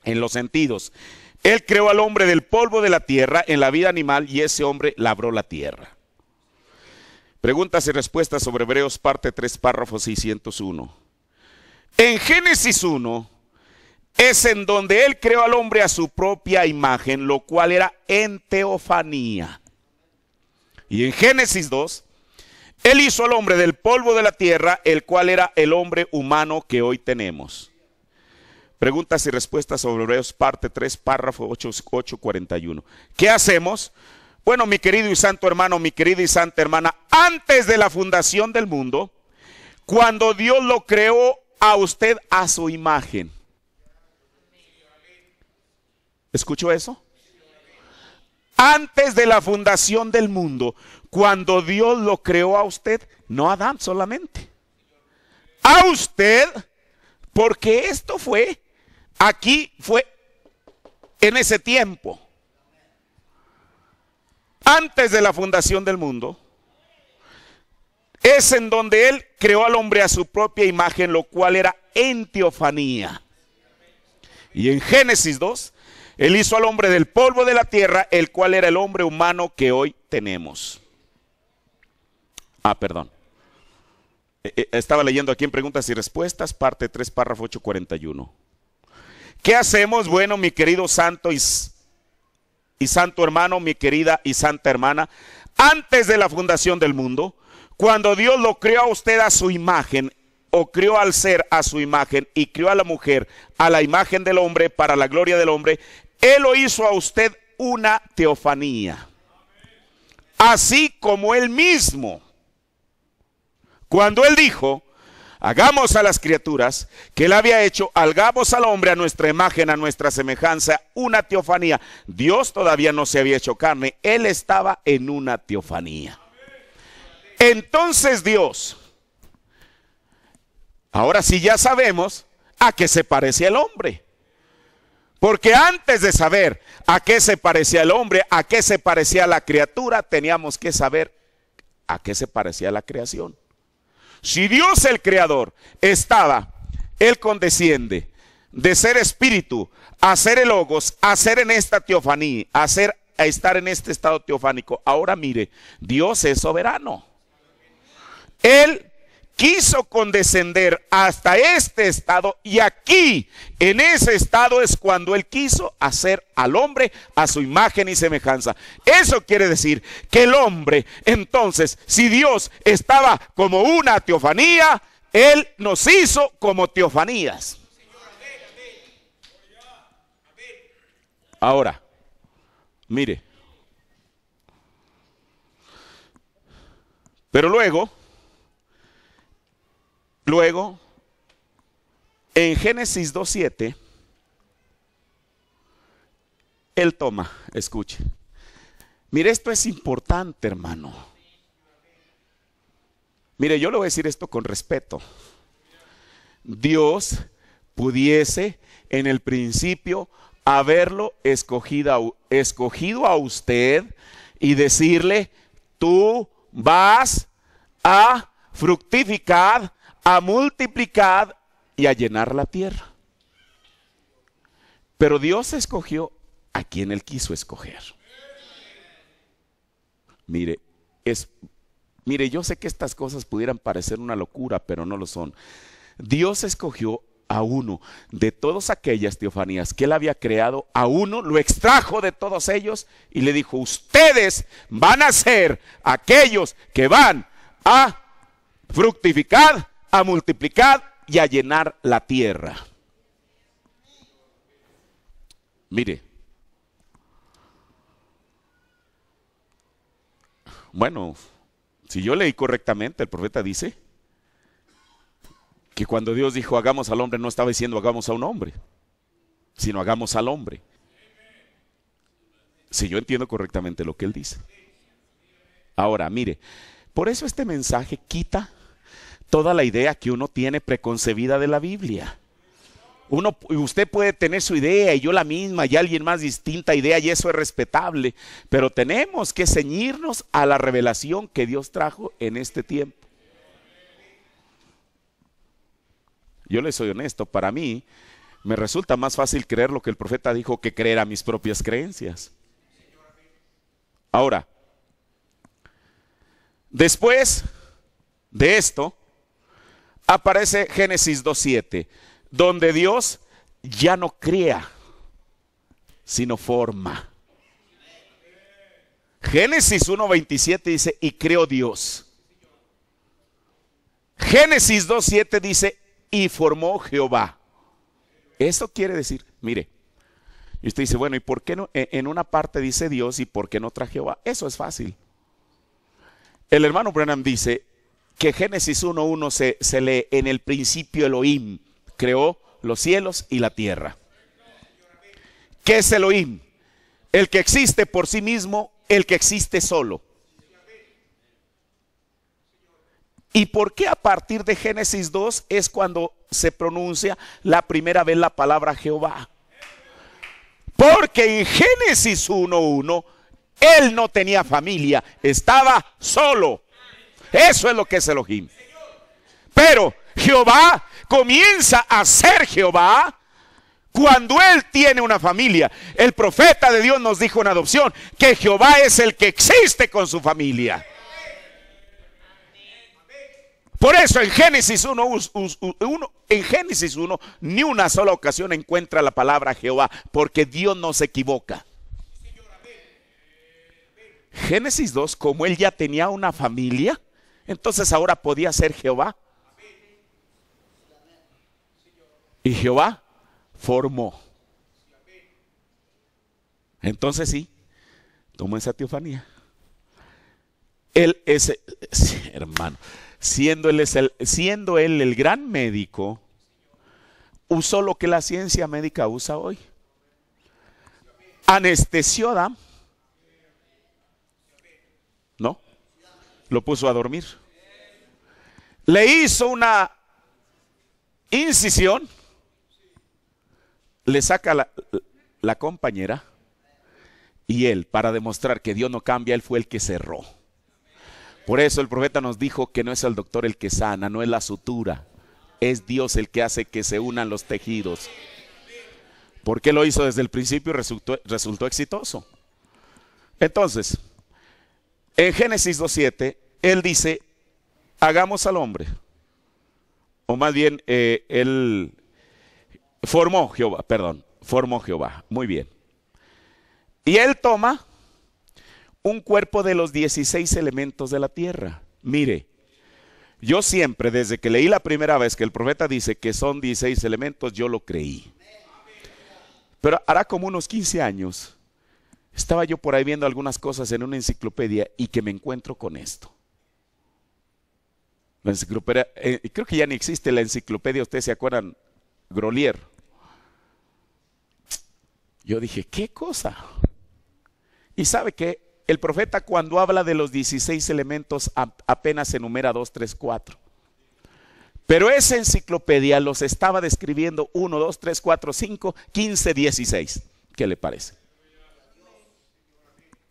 En los sentidos, Él creó al hombre del polvo de la tierra en la vida animal y ese hombre labró la tierra. Preguntas y respuestas sobre Hebreos parte 3, párrafo 601. En Génesis 1 es en donde Él creó al hombre a su propia imagen, lo cual era en teofanía. Y en Génesis 2, Él hizo al hombre del polvo de la tierra, el cual era el hombre humano que hoy tenemos. Preguntas y respuestas sobre Hebreos parte 3, párrafo 841. ¿Qué hacemos? Bueno, mi querido y santo hermano, mi querida y santa hermana, antes de la fundación del mundo, cuando Dios lo creó a usted a su imagen. ¿Escuchó eso? Antes de la fundación del mundo, cuando Dios lo creó a usted, no a Adán solamente, a usted, porque esto fue, aquí fue en ese tiempo, antes de la fundación del mundo, es en donde Él creó al hombre a su propia imagen, lo cual era en teofanía. Y en Génesis 2, Él hizo al hombre del polvo de la tierra, el cual era el hombre humano que hoy tenemos. Perdón. Estaba leyendo aquí en preguntas y respuestas, parte 3, párrafo 841. ¿Qué hacemos? Bueno, mi querido santo y santo hermano, mi querida y santa hermana, antes de la fundación del mundo, cuando Dios lo creó a usted a su imagen, o creó al ser a su imagen y creó a la mujer a la imagen del hombre para la gloria del hombre, Él lo hizo a usted una teofanía. Así como Él mismo, cuando Él dijo, hagamos a las criaturas que Él había hecho, hagamos al hombre a nuestra imagen, a nuestra semejanza, una teofanía. Dios todavía no se había hecho carne, Él estaba en una teofanía. Entonces Dios Ahora sí ya sabemos a qué se parecía el hombre. Porque antes de saber a qué se parecía el hombre, a qué se parecía la criatura, teníamos que saber a qué se parecía la creación. Si Dios el creador estaba, Él condesciende de ser espíritu, a ser el logos, a ser en esta teofanía, a estar en este estado teofánico. Ahora mire, Dios es soberano. Él quiso condescender hasta este estado, y aquí, en ese estado, es cuando Él quiso hacer al hombre a su imagen y semejanza. Eso quiere decir que el hombre, entonces, si Dios estaba como una teofanía, Él nos hizo como teofanías. Ahora, mire, pero luego, en Génesis 2:7, Él toma, escuche. Mire, esto es importante, hermano. Mire, yo le voy a decir esto con respeto. Dios pudiese en el principio haberlo escogido a usted y decirle: tú vas a fructificar, a multiplicar y a llenar la tierra. Pero Dios escogió a quien Él quiso escoger. Mire, yo sé que estas cosas pudieran parecer una locura, pero no lo son. Dios escogió a uno de todas aquellas teofanías que Él había creado, a uno lo extrajo de todos ellos y le dijo: ustedes van a ser aquellos que van a fructificar, a multiplicar y a llenar la tierra. Mire, bueno, si yo leí correctamente, el profeta dice que cuando Dios dijo hagamos al hombre, no estaba diciendo hagamos a un hombre, sino hagamos al hombre. Si yo entiendo correctamente lo que Él dice. Ahora, mire, por eso este mensaje quita toda la idea que uno tiene preconcebida de la Biblia. Usted puede tener su idea y yo la misma y alguien más distinta idea, y eso es respetable, pero tenemos que ceñirnos a la revelación que Dios trajo en este tiempo. Yo le soy honesto, para mí me resulta más fácil creer lo que el profeta dijo que creer a mis propias creencias. Ahora, después de esto aparece Génesis 2:7, donde Dios ya no crea, sino forma. Génesis 1:27 dice: y creó Dios. Génesis 2:7 dice: y formó Jehová. Eso quiere decir, mire, y usted dice: bueno, ¿y por qué no en una parte dice Dios y por qué en otra Jehová? Eso es fácil. El hermano Branham dice que Génesis 1:1 se lee: en el principio Elohim creó los cielos y la tierra. ¿Qué es Elohim? El que existe por sí mismo, el que existe solo. ¿Y por qué a partir de Génesis 2 es cuando se pronuncia la primera vez la palabra Jehová? Porque en Génesis 1:1 Él no tenía familia, estaba solo. Eso es lo que es Elohim. Pero Jehová comienza a ser Jehová cuando Él tiene una familia. El profeta de Dios nos dijo en adopción que Jehová es el que existe con su familia. Por eso en Génesis 1, ni una sola ocasión encuentra la palabra Jehová, porque Dios no se equivoca. Génesis 2, como Él ya tenía una familia, entonces ahora podía ser Jehová. Y Jehová formó. Entonces sí, tomó esa teofanía. Él es, hermano, siendo él el gran médico, usó lo que la ciencia médica usa hoy. Anestesió a Adán. ¿No? Lo puso a dormir. Le hizo una incisión, le saca la compañera y él, para demostrar que Dios no cambia, él fue el que cerró. Por eso el profeta nos dijo que no es el doctor el que sana, no es la sutura, es Dios el que hace que se unan los tejidos. Porque lo hizo desde el principio y resultó exitoso. Entonces, en Génesis 2:7, él dice, hagamos al hombre. O más bien, él formó Jehová, muy bien. Y él toma un cuerpo de los 16 elementos de la tierra. Mire, yo siempre, desde que leí la primera vez que el profeta dice que son 16 elementos, yo lo creí. Pero hará como unos 15 años, estaba yo por ahí viendo algunas cosas en una enciclopedia y que me encuentro con esto. La enciclopedia, creo que ya ni existe la enciclopedia, ustedes se acuerdan, Grolier. Yo dije, ¿qué cosa? Y sabe que el profeta cuando habla de los 16 elementos apenas enumera 2, 3, 4. Pero esa enciclopedia los estaba describiendo 1, 2, 3, 4, 5, 15, 16. ¿Qué le parece?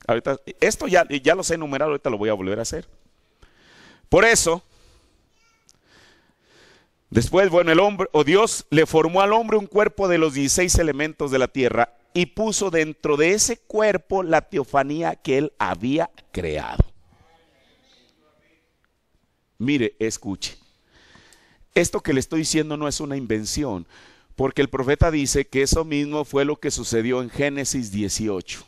Ahorita, esto ya los he enumerado, ahorita lo voy a volver a hacer. Por eso, después, bueno, el hombre, o Dios le formó al hombre un cuerpo de los 16 elementos de la tierra y puso dentro de ese cuerpo la teofanía que él había creado. Mire, escuche. Esto que le estoy diciendo no es una invención, porque el profeta dice que eso mismo fue lo que sucedió en Génesis 18.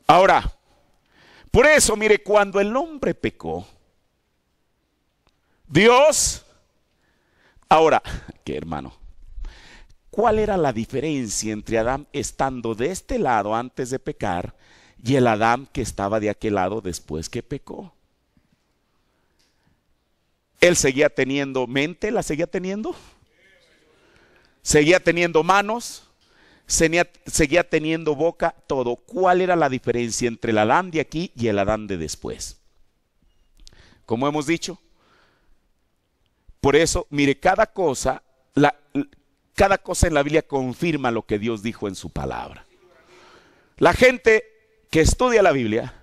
Ahora, por eso, mire, cuando el hombre pecó, Dios, ahora, ¿qué hermano? ¿Cuál era la diferencia entre Adán estando de este lado antes de pecar y el Adán que estaba de aquel lado después que pecó? Él seguía teniendo mente, la seguía teniendo. Seguía teniendo manos, seguía teniendo boca, todo. ¿Cuál era la diferencia entre el Adán de aquí y el Adán de después? Como hemos dicho, por eso, mire, cada cosa en la Biblia confirma lo que Dios dijo en su palabra. La gente que estudia la Biblia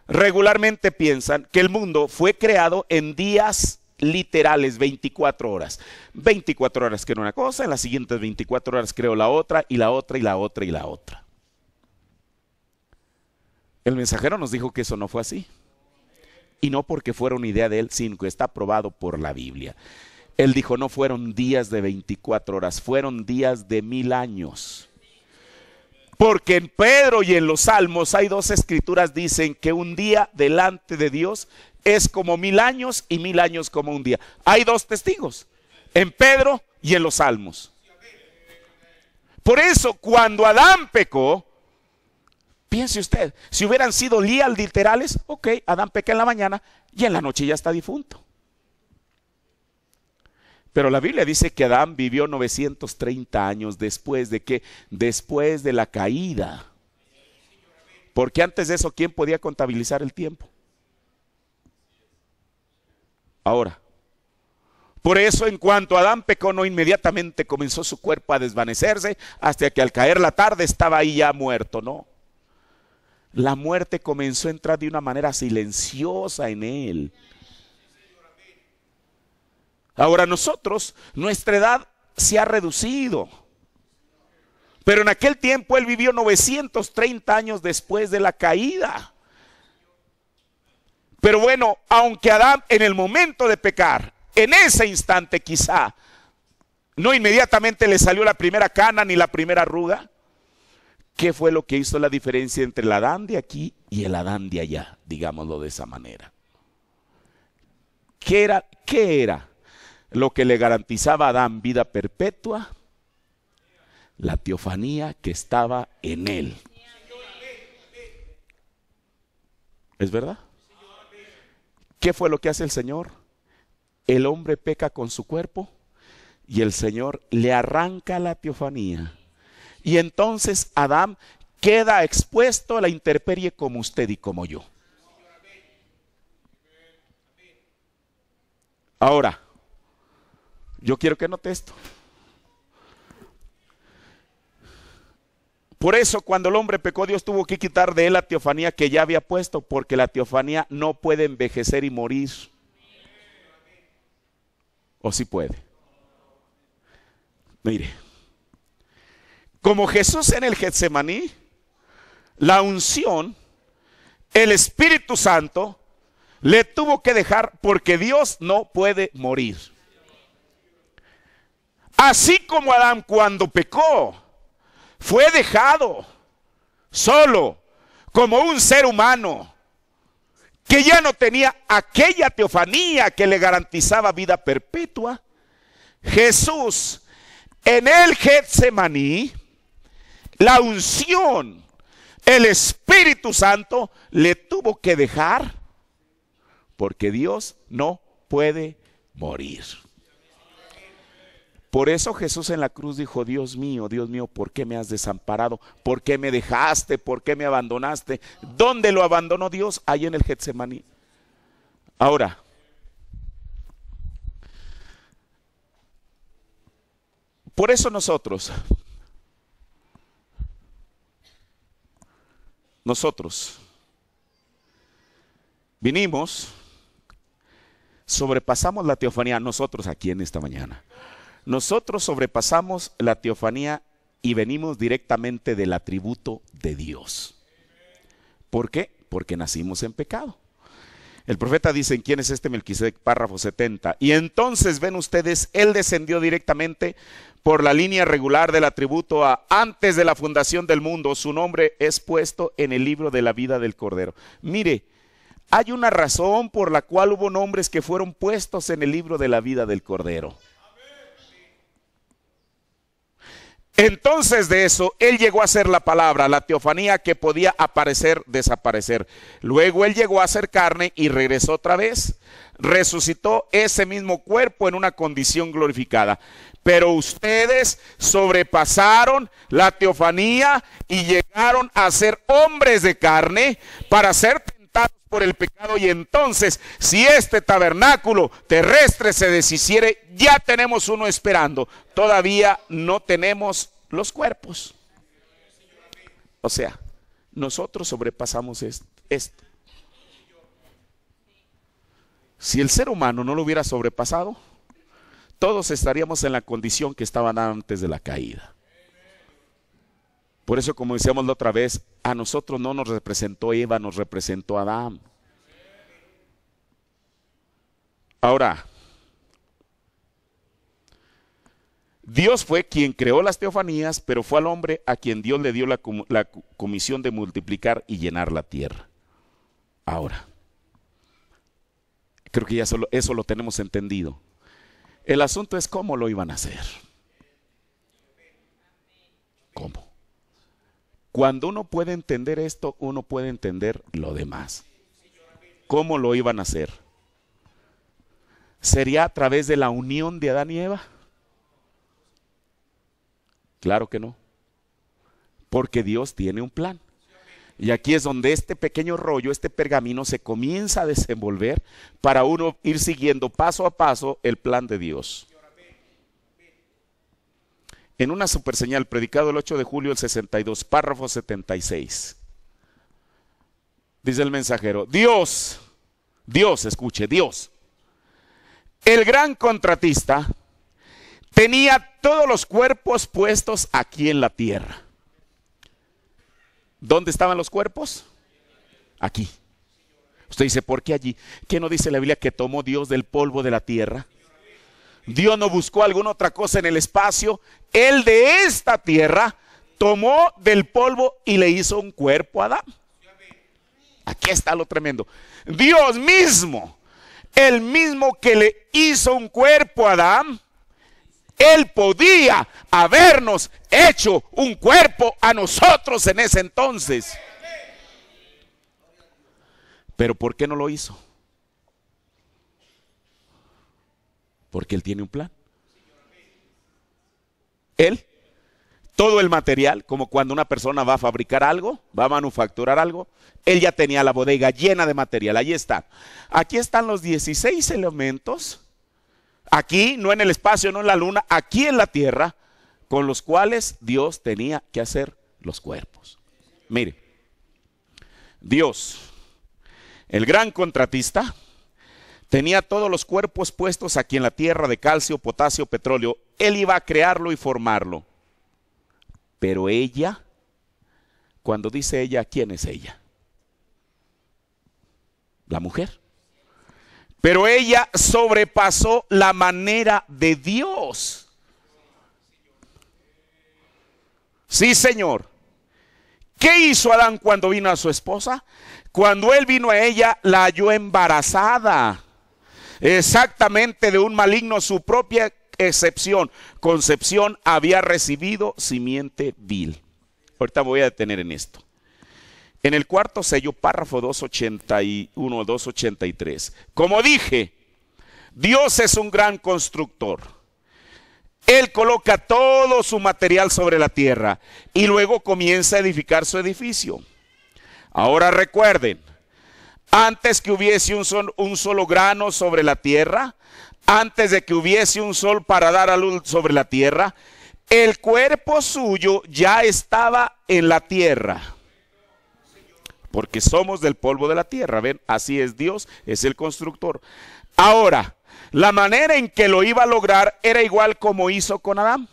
regularmente piensan que el mundo fue creado en días literales, 24 horas. 24 horas creo una cosa, en las siguientes 24 horas creo la otra, y la otra, y la otra, y la otra. El mensajero nos dijo que eso no fue así. Y no porque fuera una idea de él, sino que está probado por la Biblia. Él dijo, no fueron días de 24 horas, fueron días de 1000 años. Porque en Pedro y en los Salmos hay dos escrituras, dicen que un día delante de Dios es como 1000 años y 1000 años como un día. Hay dos testigos, en Pedro y en los Salmos. Por eso cuando Adán pecó, piense usted, si hubieran sido días literales, ok, Adán peca en la mañana y en la noche ya está difunto. Pero la Biblia dice que Adán vivió 930 años después de que, después de la caída. Porque antes de eso, ¿quién podía contabilizar el tiempo? Ahora, por eso en cuanto Adán pecó, no inmediatamente comenzó su cuerpo a desvanecerse hasta que al caer la tarde estaba ahí ya muerto, no. La muerte comenzó a entrar de una manera silenciosa en él. Ahora nosotros, nuestra edad se ha reducido. Pero en aquel tiempo él vivió 930 años después de la caída. Pero bueno, aunque Adán en el momento de pecar, en ese instante quizá, no inmediatamente le salió la primera cana ni la primera arruga. ¿Qué fue lo que hizo la diferencia entre el Adán de aquí y el Adán de allá? Digámoslo de esa manera. ¿Qué era lo que le garantizaba a Adán vida perpetua? La teofanía que estaba en él. ¿Es verdad? ¿Qué fue lo que hace el Señor? El hombre peca con su cuerpo y el Señor le arranca la teofanía. Y entonces Adán queda expuesto a la intemperie como usted y como yo. Ahora, yo quiero que note esto. Por eso cuando el hombre pecó, Dios tuvo que quitar de él la teofanía que ya había puesto, porque la teofanía no puede envejecer y morir. ¿O sí puede? Mire, como Jesús en el Getsemaní, la unción, el Espíritu Santo, le tuvo que dejar porque Dios no puede morir. Así como Adán cuando pecó, fue dejado solo como un ser humano que ya no tenía aquella teofanía que le garantizaba vida perpetua. Jesús en el Getsemaní, la unción, el Espíritu Santo le tuvo que dejar porque Dios no puede morir. Por eso Jesús en la cruz dijo: Dios mío, ¿por qué me has desamparado? ¿Por qué me dejaste? ¿Por qué me abandonaste? ¿Dónde lo abandonó Dios? Ahí en el Getsemaní. Ahora, por eso nosotros vinimos, sobrepasamos la teofanía, nosotros aquí en esta mañana. Nosotros sobrepasamos la teofanía y venimos directamente del atributo de Dios. ¿Por qué? Porque nacimos en pecado. El profeta dice: ¿quién es este Melquisedec? Párrafo 70. Y entonces ven ustedes, él descendió directamente por la línea regular del atributo a antes de la fundación del mundo. Su nombre es puesto en el libro de la vida del Cordero. Mire, hay una razón por la cual hubo nombres que fueron puestos en el libro de la vida del Cordero. Entonces de eso, él llegó a ser la palabra, la teofanía que podía aparecer, desaparecer. Luego él llegó a ser carne y regresó otra vez. Resucitó ese mismo cuerpo en una condición glorificada. Pero ustedes sobrepasaron la teofanía y llegaron a ser hombres de carne para ser tentados por el pecado. Y entonces, si este tabernáculo terrestre se deshiciere, ya tenemos uno esperando. Todavía no tenemos los cuerpos. O sea, nosotros sobrepasamos esto. Si el ser humano no lo hubiera sobrepasado, todos estaríamos en la condición que estaban antes de la caída. Por eso, como decíamos la otra vez, a nosotros no nos representó Eva, nos representó Adán. Ahora, Dios fue quien creó las teofanías, pero fue al hombre a quien Dios le dio la comisión de multiplicar y llenar la tierra. Ahora, creo que ya eso lo tenemos entendido. El asunto es cómo lo iban a hacer. ¿Cómo? Cuando uno puede entender esto, uno puede entender lo demás. ¿Cómo lo iban a hacer? ¿Sería a través de la unión de Adán y Eva? Claro que no. Porque Dios tiene un plan. Y aquí es donde este pequeño rollo, este pergamino se comienza a desenvolver para uno ir siguiendo paso a paso el plan de Dios. En una super señal, predicado el 8 de julio del 62, párrafo 76. Dice el mensajero: Dios, escuche, Dios, el gran contratista, tenía todos los cuerpos puestos aquí en la tierra. ¿Dónde estaban los cuerpos? Aquí. Usted dice: ¿por qué allí? ¿Qué no dice la Biblia que tomó Dios del polvo de la tierra? Dios no buscó alguna otra cosa en el espacio. Él de esta tierra tomó del polvo y le hizo un cuerpo a Adán. Aquí está lo tremendo. Dios mismo, el mismo que le hizo un cuerpo a Adán, Él podía habernos hecho un cuerpo a nosotros en ese entonces. Pero ¿por qué no lo hizo? Porque Él tiene un plan. Él, todo el material, como cuando una persona va a fabricar algo, va a manufacturar algo, Él ya tenía la bodega llena de material. Ahí está. Aquí están los 16 elementos aquí, no en el espacio, no en la luna, aquí en la tierra, con los cuales Dios tenía que hacer los cuerpos. Mire, Dios, el gran contratista, tenía todos los cuerpos puestos aquí en la tierra de calcio, potasio, petróleo. Él iba a crearlo y formarlo. Pero ella, cuando dice ella, ¿quién es ella? La mujer. Pero ella sobrepasó la manera de Dios. Sí, Señor. ¿Qué hizo Adán cuando vino a su esposa? Cuando él vino a ella, la halló embarazada. Exactamente de un maligno, su propia concepción había recibido simiente vil. Ahorita me voy a detener en esto. En el cuarto sello, párrafo 281, 283. Como dije, Dios es un gran constructor. Él coloca todo su material sobre la tierra y luego comienza a edificar su edificio. Ahora recuerden, antes que hubiese un solo grano sobre la tierra, antes de que hubiese un sol para dar a luz sobre la tierra, el cuerpo suyo ya estaba en la tierra. Porque somos del polvo de la tierra, ¿ven? Así es Dios, es el constructor. Ahora, la manera en que lo iba a lograr era igual como hizo con Adán.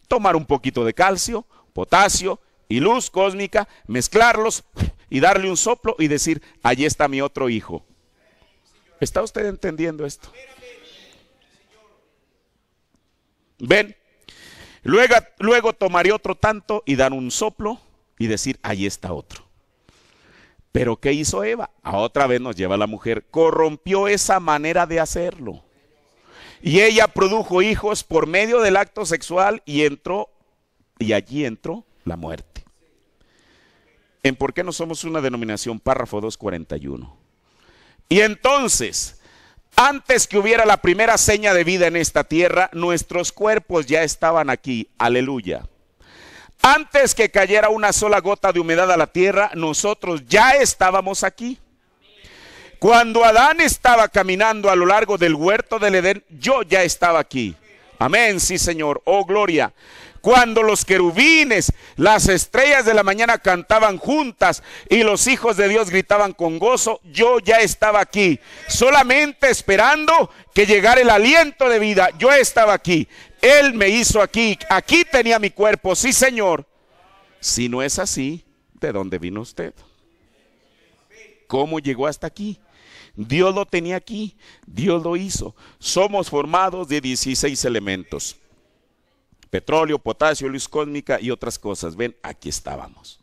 Tomar un poquito de calcio, potasio y luz cósmica, mezclarlos y darle un soplo y decir, allí está mi otro hijo. ¿Está usted entendiendo esto? ¿Ven? Luego tomaría otro tanto y dar un soplo y decir, allí está otro. Pero ¿qué hizo Eva? A otra vez nos lleva la mujer. Corrompió esa manera de hacerlo. Y ella produjo hijos por medio del acto sexual y allí entró la muerte. ¿En por qué no somos una denominación? Párrafo 241. Y entonces, antes que hubiera la primera seña de vida en esta tierra, nuestros cuerpos ya estaban aquí. Aleluya. Antes que cayera una sola gota de humedad a la tierra, nosotros ya estábamos aquí. Cuando Adán estaba caminando a lo largo del huerto del Edén, yo ya estaba aquí. Amén, sí, Señor. Oh, gloria. Cuando los querubines, las estrellas de la mañana cantaban juntas y los hijos de Dios gritaban con gozo, yo ya estaba aquí, solamente esperando que llegara el aliento de vida. Yo estaba aquí. Él me hizo aquí. Aquí tenía mi cuerpo. Sí, Señor. Si no es así, ¿de dónde vino usted? ¿Cómo llegó hasta aquí? Dios lo tenía aquí. Dios lo hizo. Somos formados de 16 elementos. Petróleo, potasio, luz cósmica y otras cosas. Ven, aquí estábamos.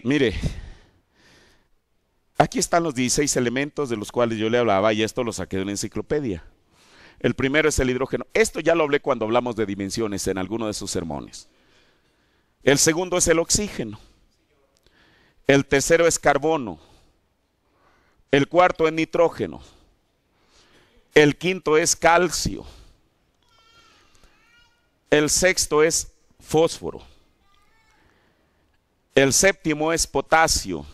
Mire, aquí están los 16 elementos de los cuales yo le hablaba y esto lo saqué de una enciclopedia. El primero es el hidrógeno. Esto ya lo hablé cuando hablamos de dimensiones en alguno de sus sermones. El segundo es el oxígeno. El tercero es carbono. El cuarto es nitrógeno. El quinto es calcio. El sexto es fósforo. El séptimo es potasio.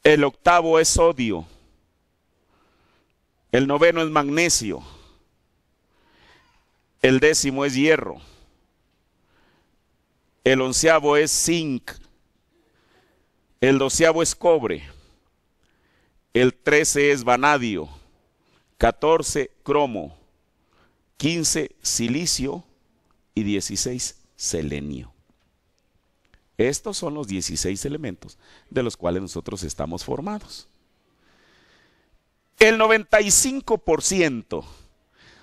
El octavo es sodio. El noveno es magnesio. El décimo es hierro. El onceavo es zinc. El doceavo es cobre. El 13 es vanadio. 14 cromo. 15 silicio y 16 selenio. Estos son los 16 elementos de los cuales nosotros estamos formados. El 95%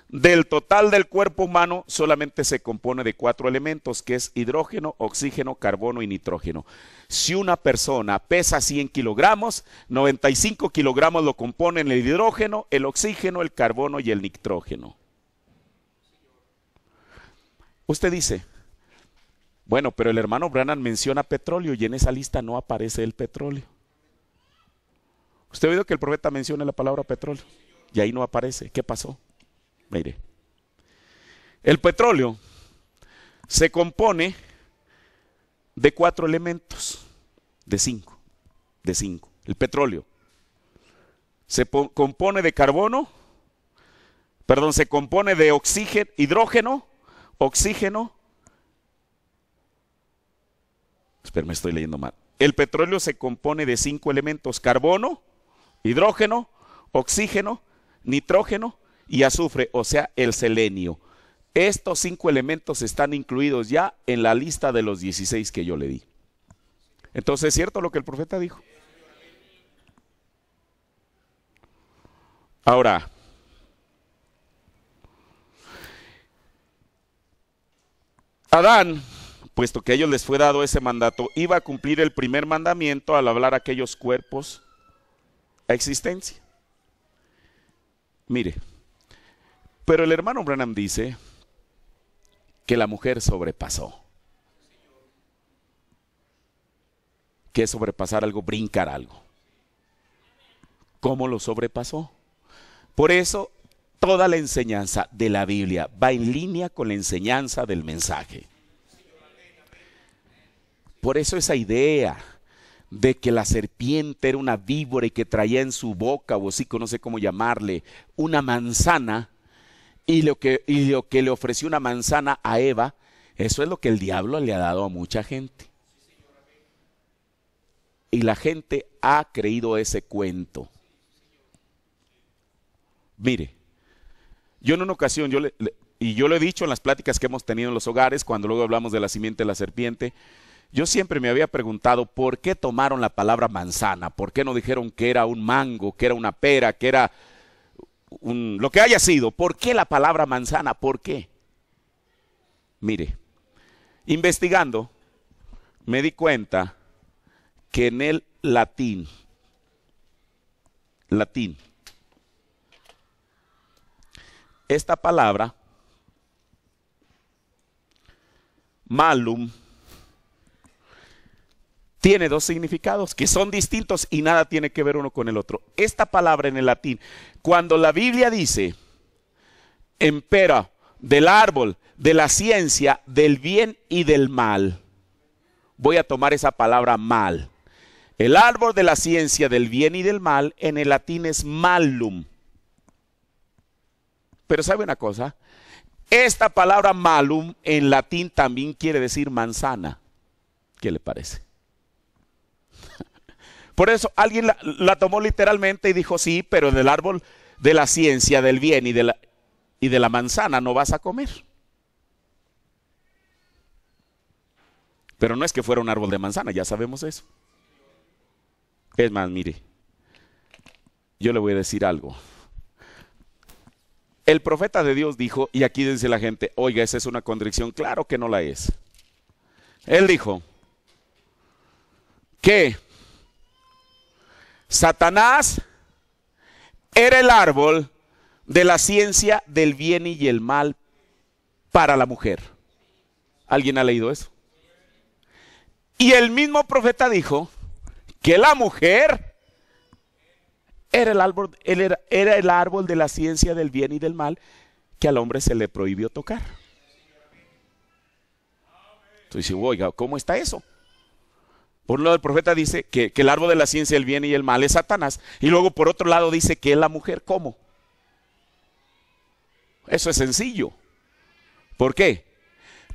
del total del cuerpo humano solamente se compone de 4 elementos, que es hidrógeno, oxígeno, carbono y nitrógeno. Si una persona pesa 100 kilogramos, 95 kilogramos lo componen el hidrógeno, el oxígeno, el carbono y el nitrógeno. Usted dice, bueno, pero el hermano Branham menciona petróleo y en esa lista no aparece el petróleo. ¿Usted ha oído que el profeta menciona la palabra petróleo? Y ahí no aparece. ¿Qué pasó? Mire, el petróleo se compone de 4 elementos, de 5, el petróleo. compone de carbono, perdón, se compone de oxígeno, hidrógeno, oxígeno. Espera, me estoy leyendo mal. El petróleo se compone de 5 elementos: carbono, hidrógeno, oxígeno, nitrógeno y azufre, o sea, el selenio. Estos 5 elementos están incluidos ya en la lista de los 16 que yo le di. Entonces, ¿es cierto lo que el profeta dijo? Ahora, Adán, puesto que a ellos les fue dado ese mandato, iba a cumplir el primer mandamiento al hablar a aquellos cuerpos a existencia. Mire, pero el hermano Branham dice que la mujer sobrepasó. ¿Qué es sobrepasar algo? Brincar algo. ¿Cómo lo sobrepasó? Por eso toda la enseñanza de la Biblia va en línea con la enseñanza del mensaje. Por eso esa idea de que la serpiente era una víbora y que traía en su boca, o sí, no sé cómo llamarle, una manzana, y lo que le ofreció una manzana a Eva, eso es lo que el diablo le ha dado a mucha gente. Y la gente ha creído ese cuento. Mire, yo en una ocasión, yo lo he dicho en las pláticas que hemos tenido en los hogares, cuando luego hablamos de la simiente de la serpiente, yo siempre me había preguntado por qué tomaron la palabra manzana, por qué no dijeron que era un mango, que era una pera, que era lo que haya sido. ¿Por qué la palabra manzana? ¿Por qué? Mire, investigando, me di cuenta que en el latín, esta palabra, malum, tiene 2 significados que son distintos y nada tiene que ver uno con el otro. Esta palabra en el latín, cuando la Biblia dice empera, del árbol, de la ciencia, del bien y del mal, voy a tomar esa palabra mal. El árbol de la ciencia del bien y del mal en el latín es malum. Pero ¿sabe una cosa? Esta palabra malum en latín también quiere decir manzana. ¿Qué le parece? Por eso alguien la tomó literalmente y dijo, sí, pero en el árbol de la ciencia del bien y de la manzana no vas a comer. Pero no es que fuera un árbol de manzana, ya sabemos eso. Es más, mire, yo le voy a decir algo. El profeta de Dios dijo, y aquí dice la gente, oiga, esa es una contradicción. Claro que no la es. Él dijo que Satanás era el árbol de la ciencia del bien y el mal para la mujer. ¿Alguien ha leído eso? Y el mismo profeta dijo que la mujer era el árbol de la ciencia del bien y del mal que al hombre se le prohibió tocar. Entonces, oiga, ¿cómo está eso? Por un lado el profeta dice que el árbol de la ciencia del bien y el mal es Satanás, y luego por otro lado dice que es la mujer. ¿Cómo? Eso es sencillo. ¿Por qué?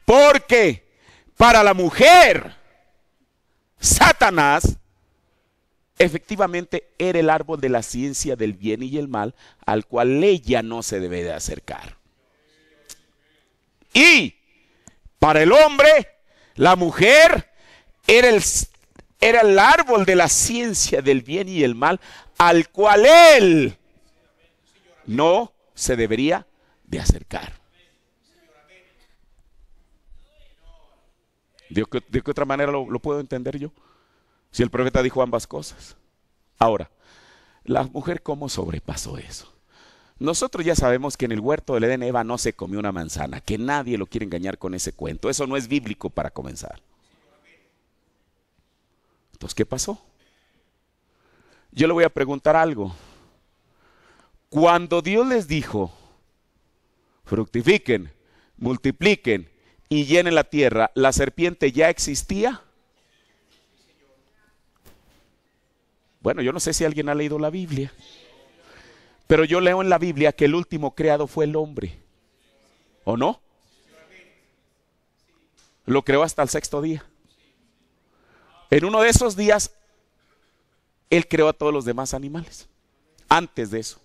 Porque para la mujer Satanás efectivamente era el árbol de la ciencia del bien y el mal al cual ella no se debe de acercar. Y para el hombre, la mujer era el árbol de la ciencia del bien y el mal al cual él no se debería de acercar. ¿De qué otra manera lo puedo entender yo? Si el profeta dijo ambas cosas. Ahora, la mujer, ¿cómo sobrepasó eso? Nosotros ya sabemos que en el huerto del Edén Eva no se comió una manzana, que nadie lo quiere engañar con ese cuento. Eso no es bíblico para comenzar. Entonces, ¿qué pasó? Yo le voy a preguntar algo. Cuando Dios les dijo, fructifiquen, multipliquen y llenen la tierra, ¿la serpiente ya existía? Bueno, yo no sé si alguien ha leído la Biblia. Pero yo leo en la Biblia que el último creado fue el hombre. ¿O no? Lo creó hasta el sexto día. En uno de esos días, Él creó a todos los demás animales. Antes de eso.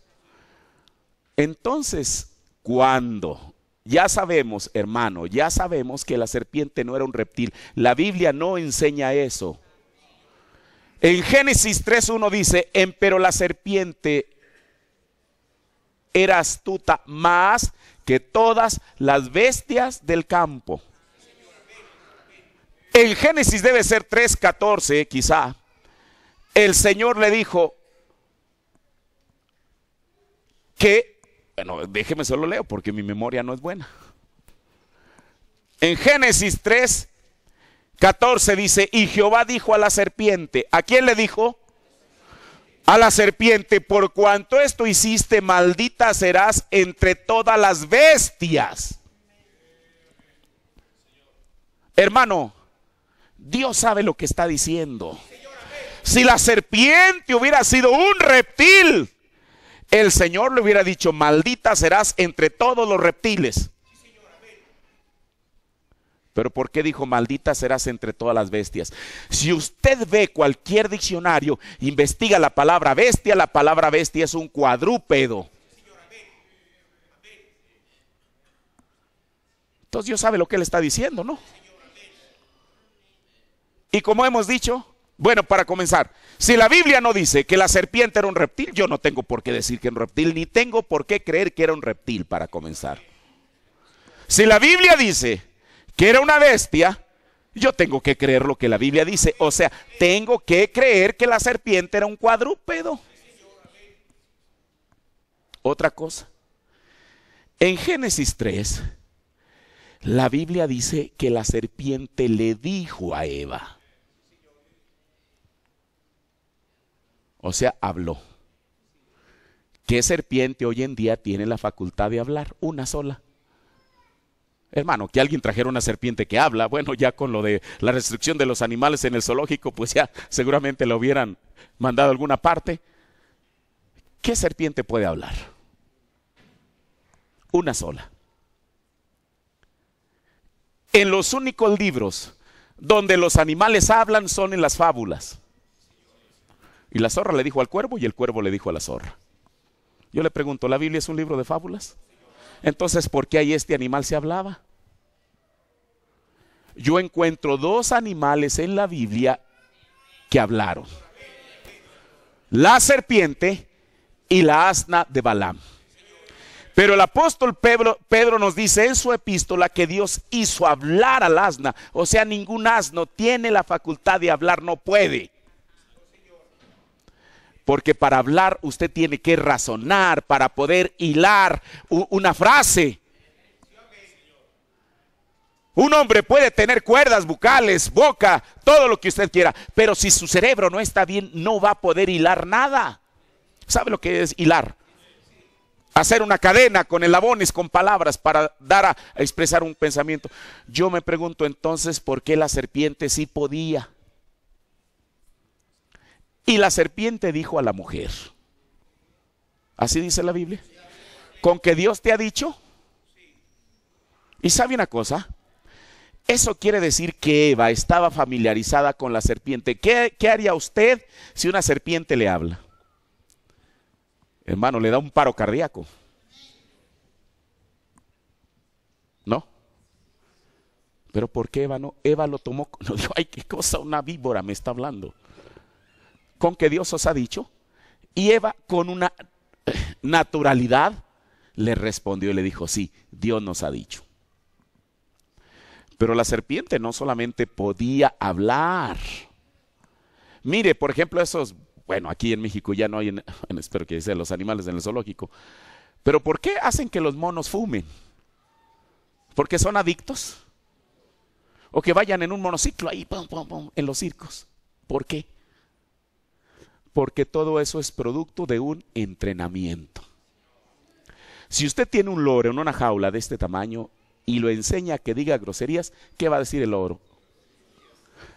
Entonces, cuando ya sabemos, hermano, ya sabemos que la serpiente no era un reptil. La Biblia no enseña eso. En Génesis 3:1 dice, pero la serpiente era astuta más que todas las bestias del campo. En Génesis debe ser 3:14 quizá. El Señor le dijo que, bueno, déjeme solo leo porque mi memoria no es buena. En Génesis 3:14 dice, y Jehová dijo a la serpiente, ¿a quién le dijo? A la serpiente, por cuanto esto hiciste, maldita serás entre todas las bestias. Hermano, Dios sabe lo que está diciendo. Si la serpiente hubiera sido un reptil, el Señor le hubiera dicho, maldita serás entre todos los reptiles. Pero ¿por qué dijo maldita serás entre todas las bestias? Si usted ve cualquier diccionario, investiga la palabra bestia es un cuadrúpedo. Entonces Dios sabe lo que Él está diciendo, ¿no? Y como hemos dicho, bueno, para comenzar, si la Biblia no dice que la serpiente era un reptil, yo no tengo por qué decir que era un reptil, ni tengo por qué creer que era un reptil para comenzar. Si la Biblia dice que era una bestia, yo tengo que creer lo que la Biblia dice. O sea, tengo que creer que la serpiente era un cuadrúpedo. Otra cosa, en Génesis 3, la Biblia dice que la serpiente le dijo a Eva. O sea, habló. ¿Qué serpiente hoy en día tiene la facultad de hablar? Una sola. Hermano, que alguien trajera una serpiente que habla, bueno, ya con lo de la restricción de los animales en el zoológico, pues ya seguramente lo hubieran mandado a alguna parte. ¿Qué serpiente puede hablar? Una sola. En los únicos libros donde los animales hablan son en las fábulas. Y la zorra le dijo al cuervo y el cuervo le dijo a la zorra. Yo le pregunto, ¿la Biblia es un libro de fábulas? Entonces, ¿por qué ahí este animal se hablaba? Yo encuentro dos animales en la Biblia que hablaron. La serpiente y la asna de Balaam. Pero el apóstol Pedro nos dice en su epístola que Dios hizo hablar al asna. O sea, ningún asno tiene la facultad de hablar, no puede. Porque para hablar usted tiene que razonar para poder hilar una frase. Un hombre puede tener cuerdas vocales, boca, todo lo que usted quiera, pero si su cerebro no está bien, no va a poder hilar nada. ¿Sabe lo que es hilar? Hacer una cadena con eslabones, con palabras para dar a expresar un pensamiento. Yo me pregunto entonces, ¿por qué la serpiente sí podía? Y la serpiente dijo a la mujer, así dice la Biblia, ¿con que Dios te ha dicho? Y sabe una cosa, eso quiere decir que Eva estaba familiarizada con la serpiente. ¿Qué haría usted si una serpiente le habla? Hermano, le da un paro cardíaco. ¿No? Pero ¿por qué Eva no? Eva lo tomó, no dijo, ay, qué cosa, una víbora me está hablando. Con que Dios os ha dicho. Y Eva con una naturalidad le respondió y le dijo, sí, Dios nos ha dicho. Pero la serpiente no solamente podía hablar. Mire, por ejemplo, esos, bueno, aquí en México ya no hay, espero que sean los animales en el zoológico. Pero ¿por qué hacen que los monos fumen? ¿Porque son adictos? O que vayan en un monociclo ahí, pum, pum, pum, en los circos. ¿Por qué? Porque todo eso es producto de un entrenamiento. Si usted tiene un loro en una jaula de este tamaño y lo enseña a que diga groserías, ¿qué va a decir el loro?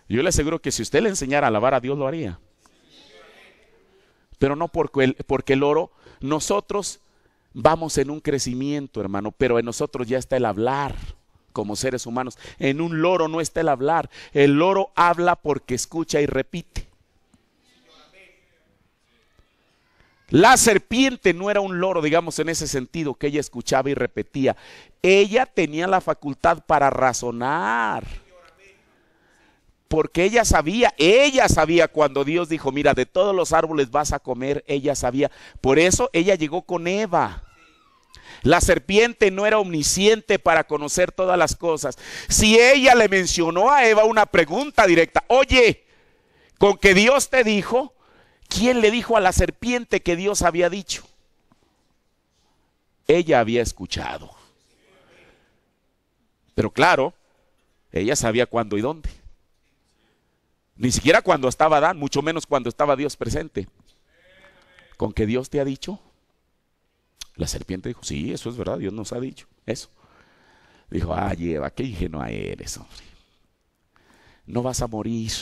Yo le aseguro que si usted le enseñara a alabar a Dios, lo haría. Pero no porque el oro, nosotros vamos en un crecimiento, hermano, pero en nosotros ya está el hablar como seres humanos. En un loro no está el hablar. El loro habla porque escucha y repite. La serpiente no era un loro, digamos, en ese sentido, que ella escuchaba y repetía. Ella tenía la facultad para razonar. Porque ella sabía cuando Dios dijo, mira, de todos los árboles vas a comer, ella sabía. Por eso ella llegó con Eva. La serpiente no era omnisciente para conocer todas las cosas. Si ella le mencionó a Eva una pregunta directa, oye, con que Dios te dijo, ¿quién le dijo a la serpiente que Dios había dicho? Ella había escuchado. Pero claro, ella sabía cuándo y dónde. Ni siquiera cuando estaba Adán, mucho menos cuando estaba Dios presente. ¿Con que Dios te ha dicho? La serpiente dijo, sí, eso es verdad, Dios nos ha dicho eso. Dijo, ay Eva, qué ingenua eres, hombre. No vas a morir.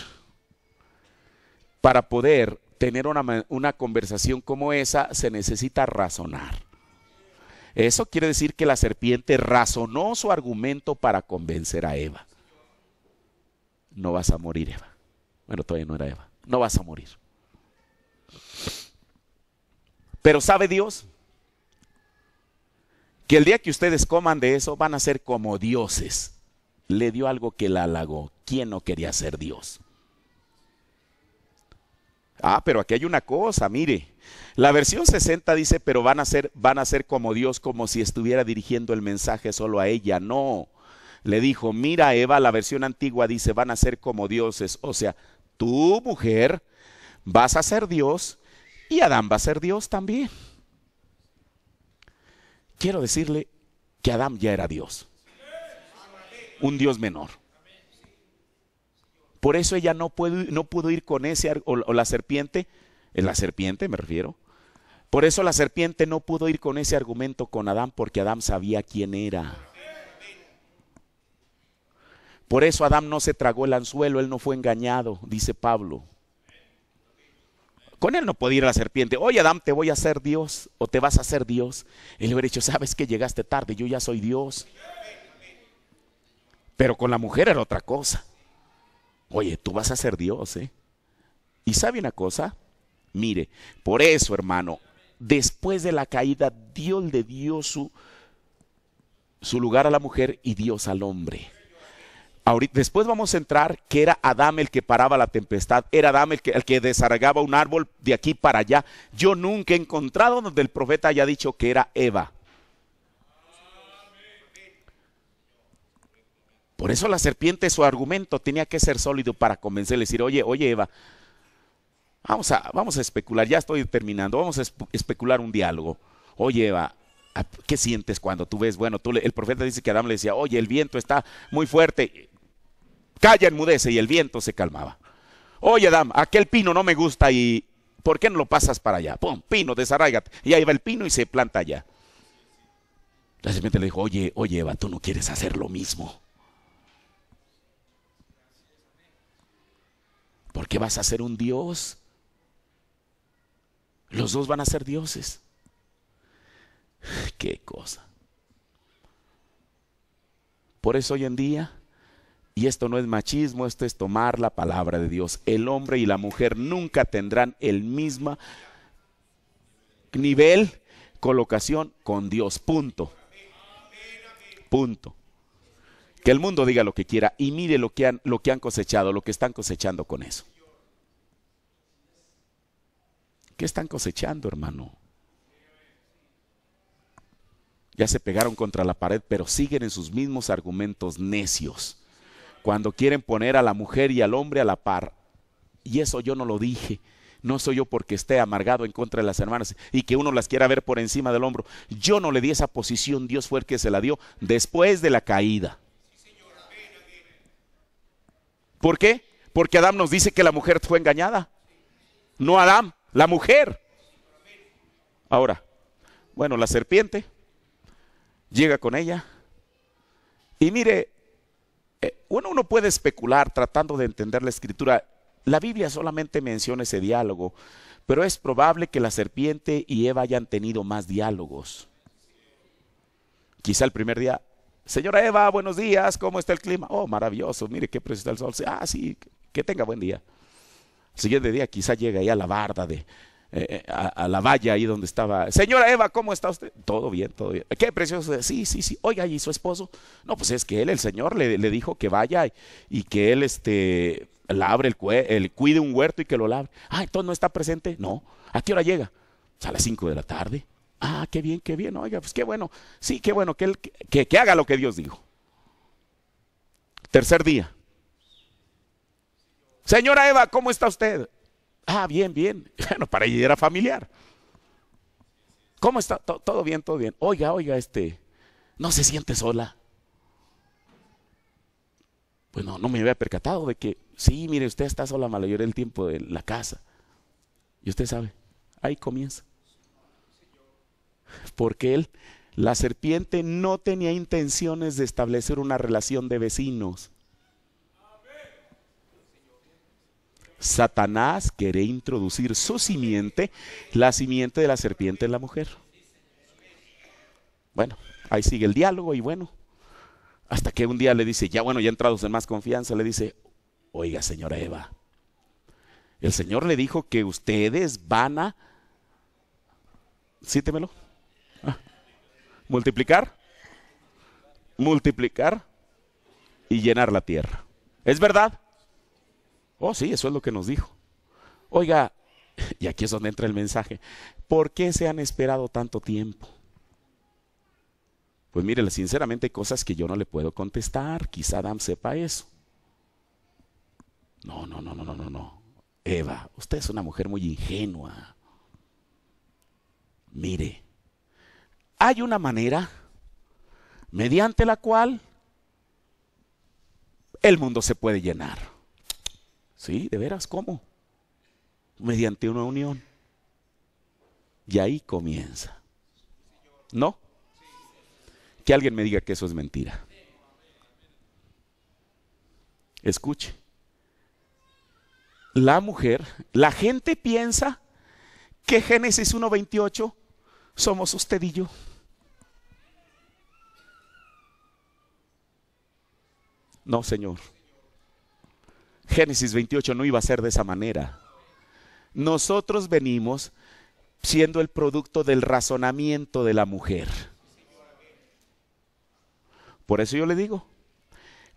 Para poder tener una conversación como esa, se necesita razonar. Eso quiere decir que la serpiente razonó su argumento para convencer a Eva. No vas a morir, Eva. Bueno, todavía no era Eva. No vas a morir. Pero ¿sabe Dios? Que el día que ustedes coman de eso van a ser como dioses. Le dio algo que la halagó. ¿Quién no quería ser Dios? Pero aquí hay una cosa, mire. La versión 60 dice, pero van a ser como Dios, como si estuviera dirigiendo el mensaje solo a ella. No. Le dijo, mira Eva, la versión antigua dice, van a ser como dioses. O sea, tú, mujer, vas a ser Dios y Adán va a ser Dios también. Quiero decirle que Adán ya era Dios. Un Dios menor. Por eso ella no pudo ir con ese, o la serpiente me refiero. Por eso la serpiente no pudo ir con ese argumento con Adán, porque Adán sabía quién era. Por eso Adán no se tragó el anzuelo, él no fue engañado, dice Pablo. Con él no podía ir la serpiente, oye Adán, te voy a hacer Dios, o te vas a hacer Dios. Él le hubiera dicho, sabes que llegaste tarde, yo ya soy Dios. Pero con la mujer era otra cosa. Oye, tú vas a ser Dios, ¿eh? Y ¿sabe una cosa? Mire, por eso, hermano, después de la caída, Dios le dio su lugar a la mujer y Dios al hombre. Ahorita, después vamos a entrar que era Adán el que paraba la tempestad, era Adán el que desarraigaba un árbol de aquí para allá. Yo nunca he encontrado donde el profeta haya dicho que era Eva. Por eso la serpiente, su argumento tenía que ser sólido para convencerle, decir, oye Eva, vamos a especular, ya estoy terminando, vamos a especular un diálogo. Oye Eva, ¿qué sientes cuando tú ves? Bueno, el profeta dice que Adán le decía, oye, el viento está muy fuerte, calla, enmudece, y el viento se calmaba. Oye Adán, aquel pino no me gusta, y ¿por qué no lo pasas para allá? Pum, pino, desarráigate, y ahí va el pino y se planta allá. La serpiente le dijo, oye Eva, tú no quieres hacer lo mismo. ¿Por qué vas a ser un Dios? Los dos van a ser dioses. Qué cosa. Por eso hoy en día, y esto no es machismo, esto es tomar la palabra de Dios, el hombre y la mujer nunca tendrán el mismo nivel, colocación con Dios. Punto. Punto. Que el mundo diga lo que quiera y mire lo que han cosechado, lo que están cosechando con eso. ¿Qué están cosechando, hermano? Ya se pegaron contra la pared, pero siguen en sus mismos argumentos necios. Cuando quieren poner a la mujer y al hombre a la par. Y eso yo no lo dije. No soy yo porque esté amargado en contra de las hermanas y que uno las quiera ver por encima del hombro. Yo no le di esa posición, Dios fue el que se la dio después de la caída. ¿Por qué? Porque Adán nos dice que la mujer fue engañada. No Adán, la mujer. Ahora, bueno, la serpiente llega con ella. Y mire, uno puede especular tratando de entender la escritura. La Biblia solamente menciona ese diálogo, Pero es probable que la serpiente y Eva hayan tenido más diálogos. Quizá el primer día, señora Eva, buenos días, ¿cómo está el clima? Oh, maravilloso, mire qué precioso está el sol. Ah, sí, que tenga buen día. El siguiente día quizá llega ahí a la barda a la valla ahí donde estaba. Señora Eva, ¿cómo está usted? Todo bien, todo bien. Qué precioso. Sí, sí, sí. Oiga, ¿y su esposo? No, pues es que él, el Señor, le dijo que vaya y que él labre cuide un huerto y que lo labre. Ah, entonces no está presente. No. ¿A qué hora llega? Pues a las 5 de la tarde. Ah, qué bien, qué bien. Oiga, pues qué bueno. Sí, qué bueno que él que haga lo que Dios dijo. Tercer día. Señora Eva, ¿cómo está usted? Ah, bien, bien. Bueno, para ella era familiar. ¿Cómo está? Todo bien, todo bien. Oiga, ¿no se siente sola? Pues no me había percatado de que, sí, mire, usted está sola la mayoría del tiempo en la casa. Y usted sabe, ahí comienza. Porque la serpiente no tenía intenciones de establecer una relación de vecinos. Satanás quiere introducir su simiente, la simiente de la serpiente en la mujer. Bueno, ahí sigue el diálogo y bueno, hasta que un día le dice, ya entrados en más confianza, le dice, oiga señora Eva, el Señor le dijo que ustedes van a, cítemelo, multiplicar y llenar la tierra. ¿Es verdad? Oh, sí, eso es lo que nos dijo. Oiga, y aquí es donde entra el mensaje. ¿Por qué se han esperado tanto tiempo? Pues mire, sinceramente hay cosas que yo no le puedo contestar. Quizá Adán sepa eso. No. Eva, usted es una mujer muy ingenua. Mire, hay una manera mediante la cual el mundo se puede llenar. Sí, de veras, ¿cómo? Mediante una unión. Y ahí comienza. ¿No? Que alguien me diga que eso es mentira. Escuche. La gente piensa que Génesis 1:28 somos usted y yo. No, Señor. Génesis 28 no iba a ser de esa manera. Nosotros venimos siendo el producto del razonamiento de la mujer. Por eso yo le digo,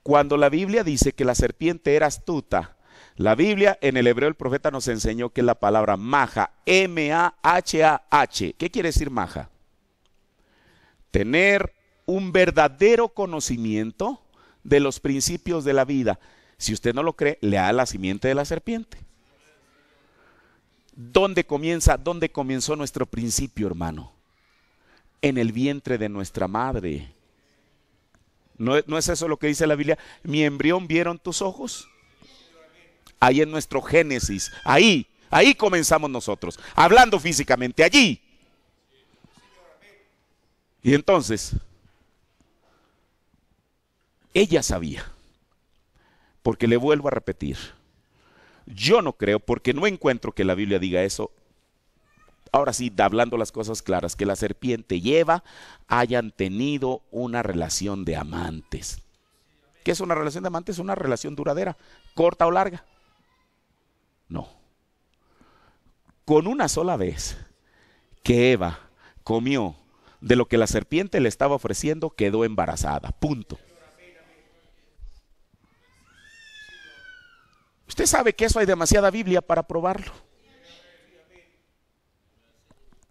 cuando la Biblia dice que la serpiente era astuta, la Biblia en el hebreo el profeta nos enseñó que la palabra maja, M-A-H-A-H, ¿qué quiere decir maja? Tener un verdadero conocimiento de los principios de la vida. Si usted no lo cree, lea la simiente de la serpiente. ¿Dónde comenzó nuestro principio, hermano? En el vientre de nuestra madre. ¿No es eso lo que dice la Biblia? Mi embrión vieron tus ojos. Ahí en nuestro Génesis, ahí comenzamos nosotros, hablando físicamente, allí. Y entonces, ella sabía. Porque le vuelvo a repetir, yo no creo, porque no encuentro que la Biblia diga eso. Ahora sí, hablando las cosas claras, que la serpiente y Eva hayan tenido una relación de amantes. ¿Qué es una relación de amantes? Una relación duradera, corta o larga. No. Con una sola vez que Eva comió de lo que la serpiente le estaba ofreciendo, quedó embarazada. Punto. Usted sabe que eso hay demasiada Biblia para probarlo.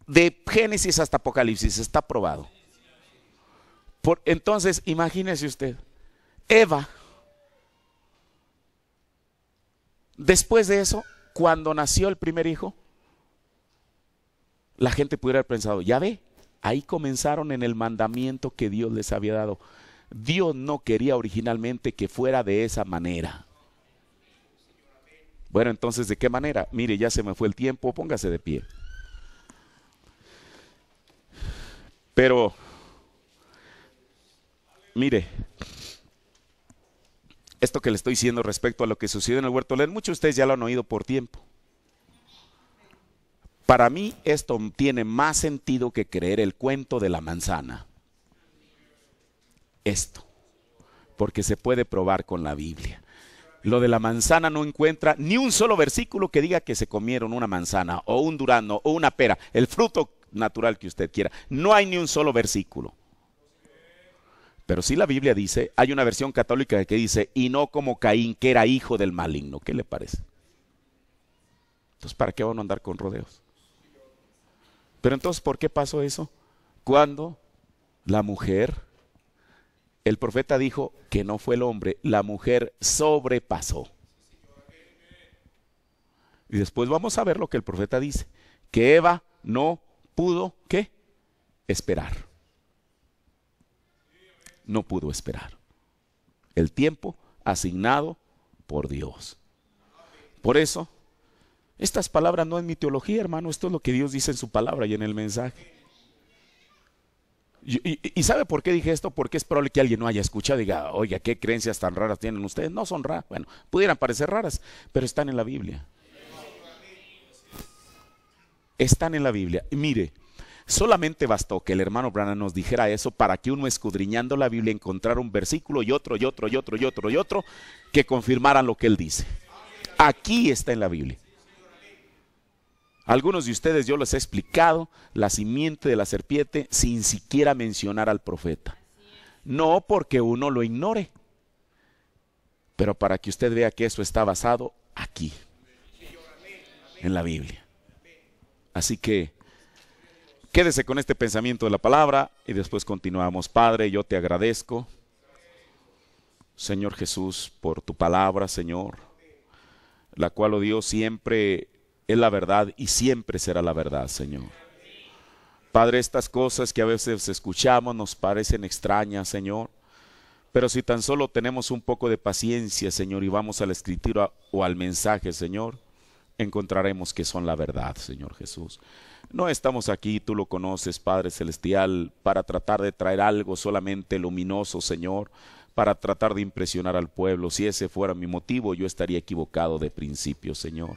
De Génesis hasta Apocalipsis está probado. Entonces, imagínese usted, Eva, después de eso, cuando nació el primer hijo, la gente pudiera haber pensado, ya ve, ahí comenzaron en el mandamiento que Dios les había dado. Dios no quería originalmente que fuera de esa manera. Bueno, entonces, ¿de qué manera? Mire, ya se me fue el tiempo, póngase de pie. Pero, mire, esto que le estoy diciendo respecto a lo que sucedió en el huerto, muchos de ustedes ya lo han oído por tiempo. Para mí esto tiene más sentido que creer el cuento de la manzana. Esto, porque se puede probar con la Biblia. Lo de la manzana no encuentra ni un solo versículo que diga que se comieron una manzana o un durazno o una pera, el fruto natural que usted quiera. No hay ni un solo versículo. Pero sí la Biblia dice, hay una versión católica que dice, y no como Caín, que era hijo del maligno. ¿Qué le parece? Entonces, ¿para qué van a andar con rodeos? Pero entonces, ¿por qué pasó eso? Cuando la mujer, el profeta dijo que no fue el hombre, la mujer sobrepasó. Y después vamos a ver lo que el profeta dice, que Eva no pudo, ¿qué? Esperar. No pudo esperar el tiempo asignado por Dios. Por eso, estas palabras no es mi teología, hermano, esto es lo que Dios dice en su palabra y en el mensaje. ¿Y sabe por qué dije esto? Porque es probable que alguien no haya escuchado y diga, oiga, ¿qué creencias tan raras tienen ustedes? No son raras, bueno, pudieran parecer raras, pero están en la Biblia. Están en la Biblia. Y mire, solamente bastó que el hermano Branham nos dijera eso para que uno, escudriñando la Biblia, encontrara un versículo y otro que confirmaran lo que él dice. Aquí está en la Biblia. Algunos de ustedes yo les he explicado la simiente de la serpiente sin siquiera mencionar al profeta. No porque uno lo ignore, pero para que usted vea que eso está basado aquí, en la Biblia. Así que quédese con este pensamiento de la palabra y después continuamos. Padre, yo te agradezco, Señor Jesús, por tu palabra, Señor, la cual, oh Dios, siempre es la verdad y siempre será la verdad, Señor. Padre, estas cosas que a veces escuchamos nos parecen extrañas, Señor, pero si tan solo tenemos un poco de paciencia, Señor, y vamos a la escritura o al mensaje, Señor, encontraremos que son la verdad, Señor Jesús. No estamos aquí, tú lo conoces, Padre Celestial, para tratar de traer algo solamente luminoso, Señor, para tratar de impresionar al pueblo. Si ese fuera mi motivo, yo estaría equivocado de principio, Señor.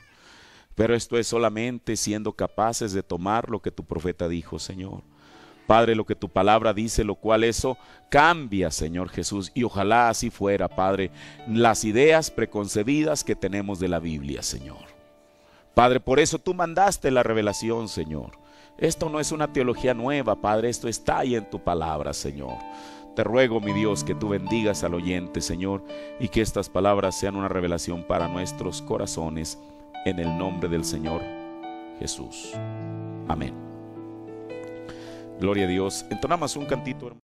Pero esto es solamente siendo capaces de tomar lo que tu profeta dijo, Señor. Padre, lo que tu palabra dice, lo cual eso cambia, Señor Jesús. Y ojalá así fuera, Padre, las ideas preconcebidas que tenemos de la Biblia, Señor. Padre, por eso tú mandaste la revelación, Señor. Esto no es una teología nueva, Padre, esto está ahí en tu palabra, Señor. Te ruego, mi Dios, que tú bendigas al oyente, Señor, y que estas palabras sean una revelación para nuestros corazones, en el nombre del Señor Jesús. Amén. Gloria a Dios. Entonamos un cantito, hermano.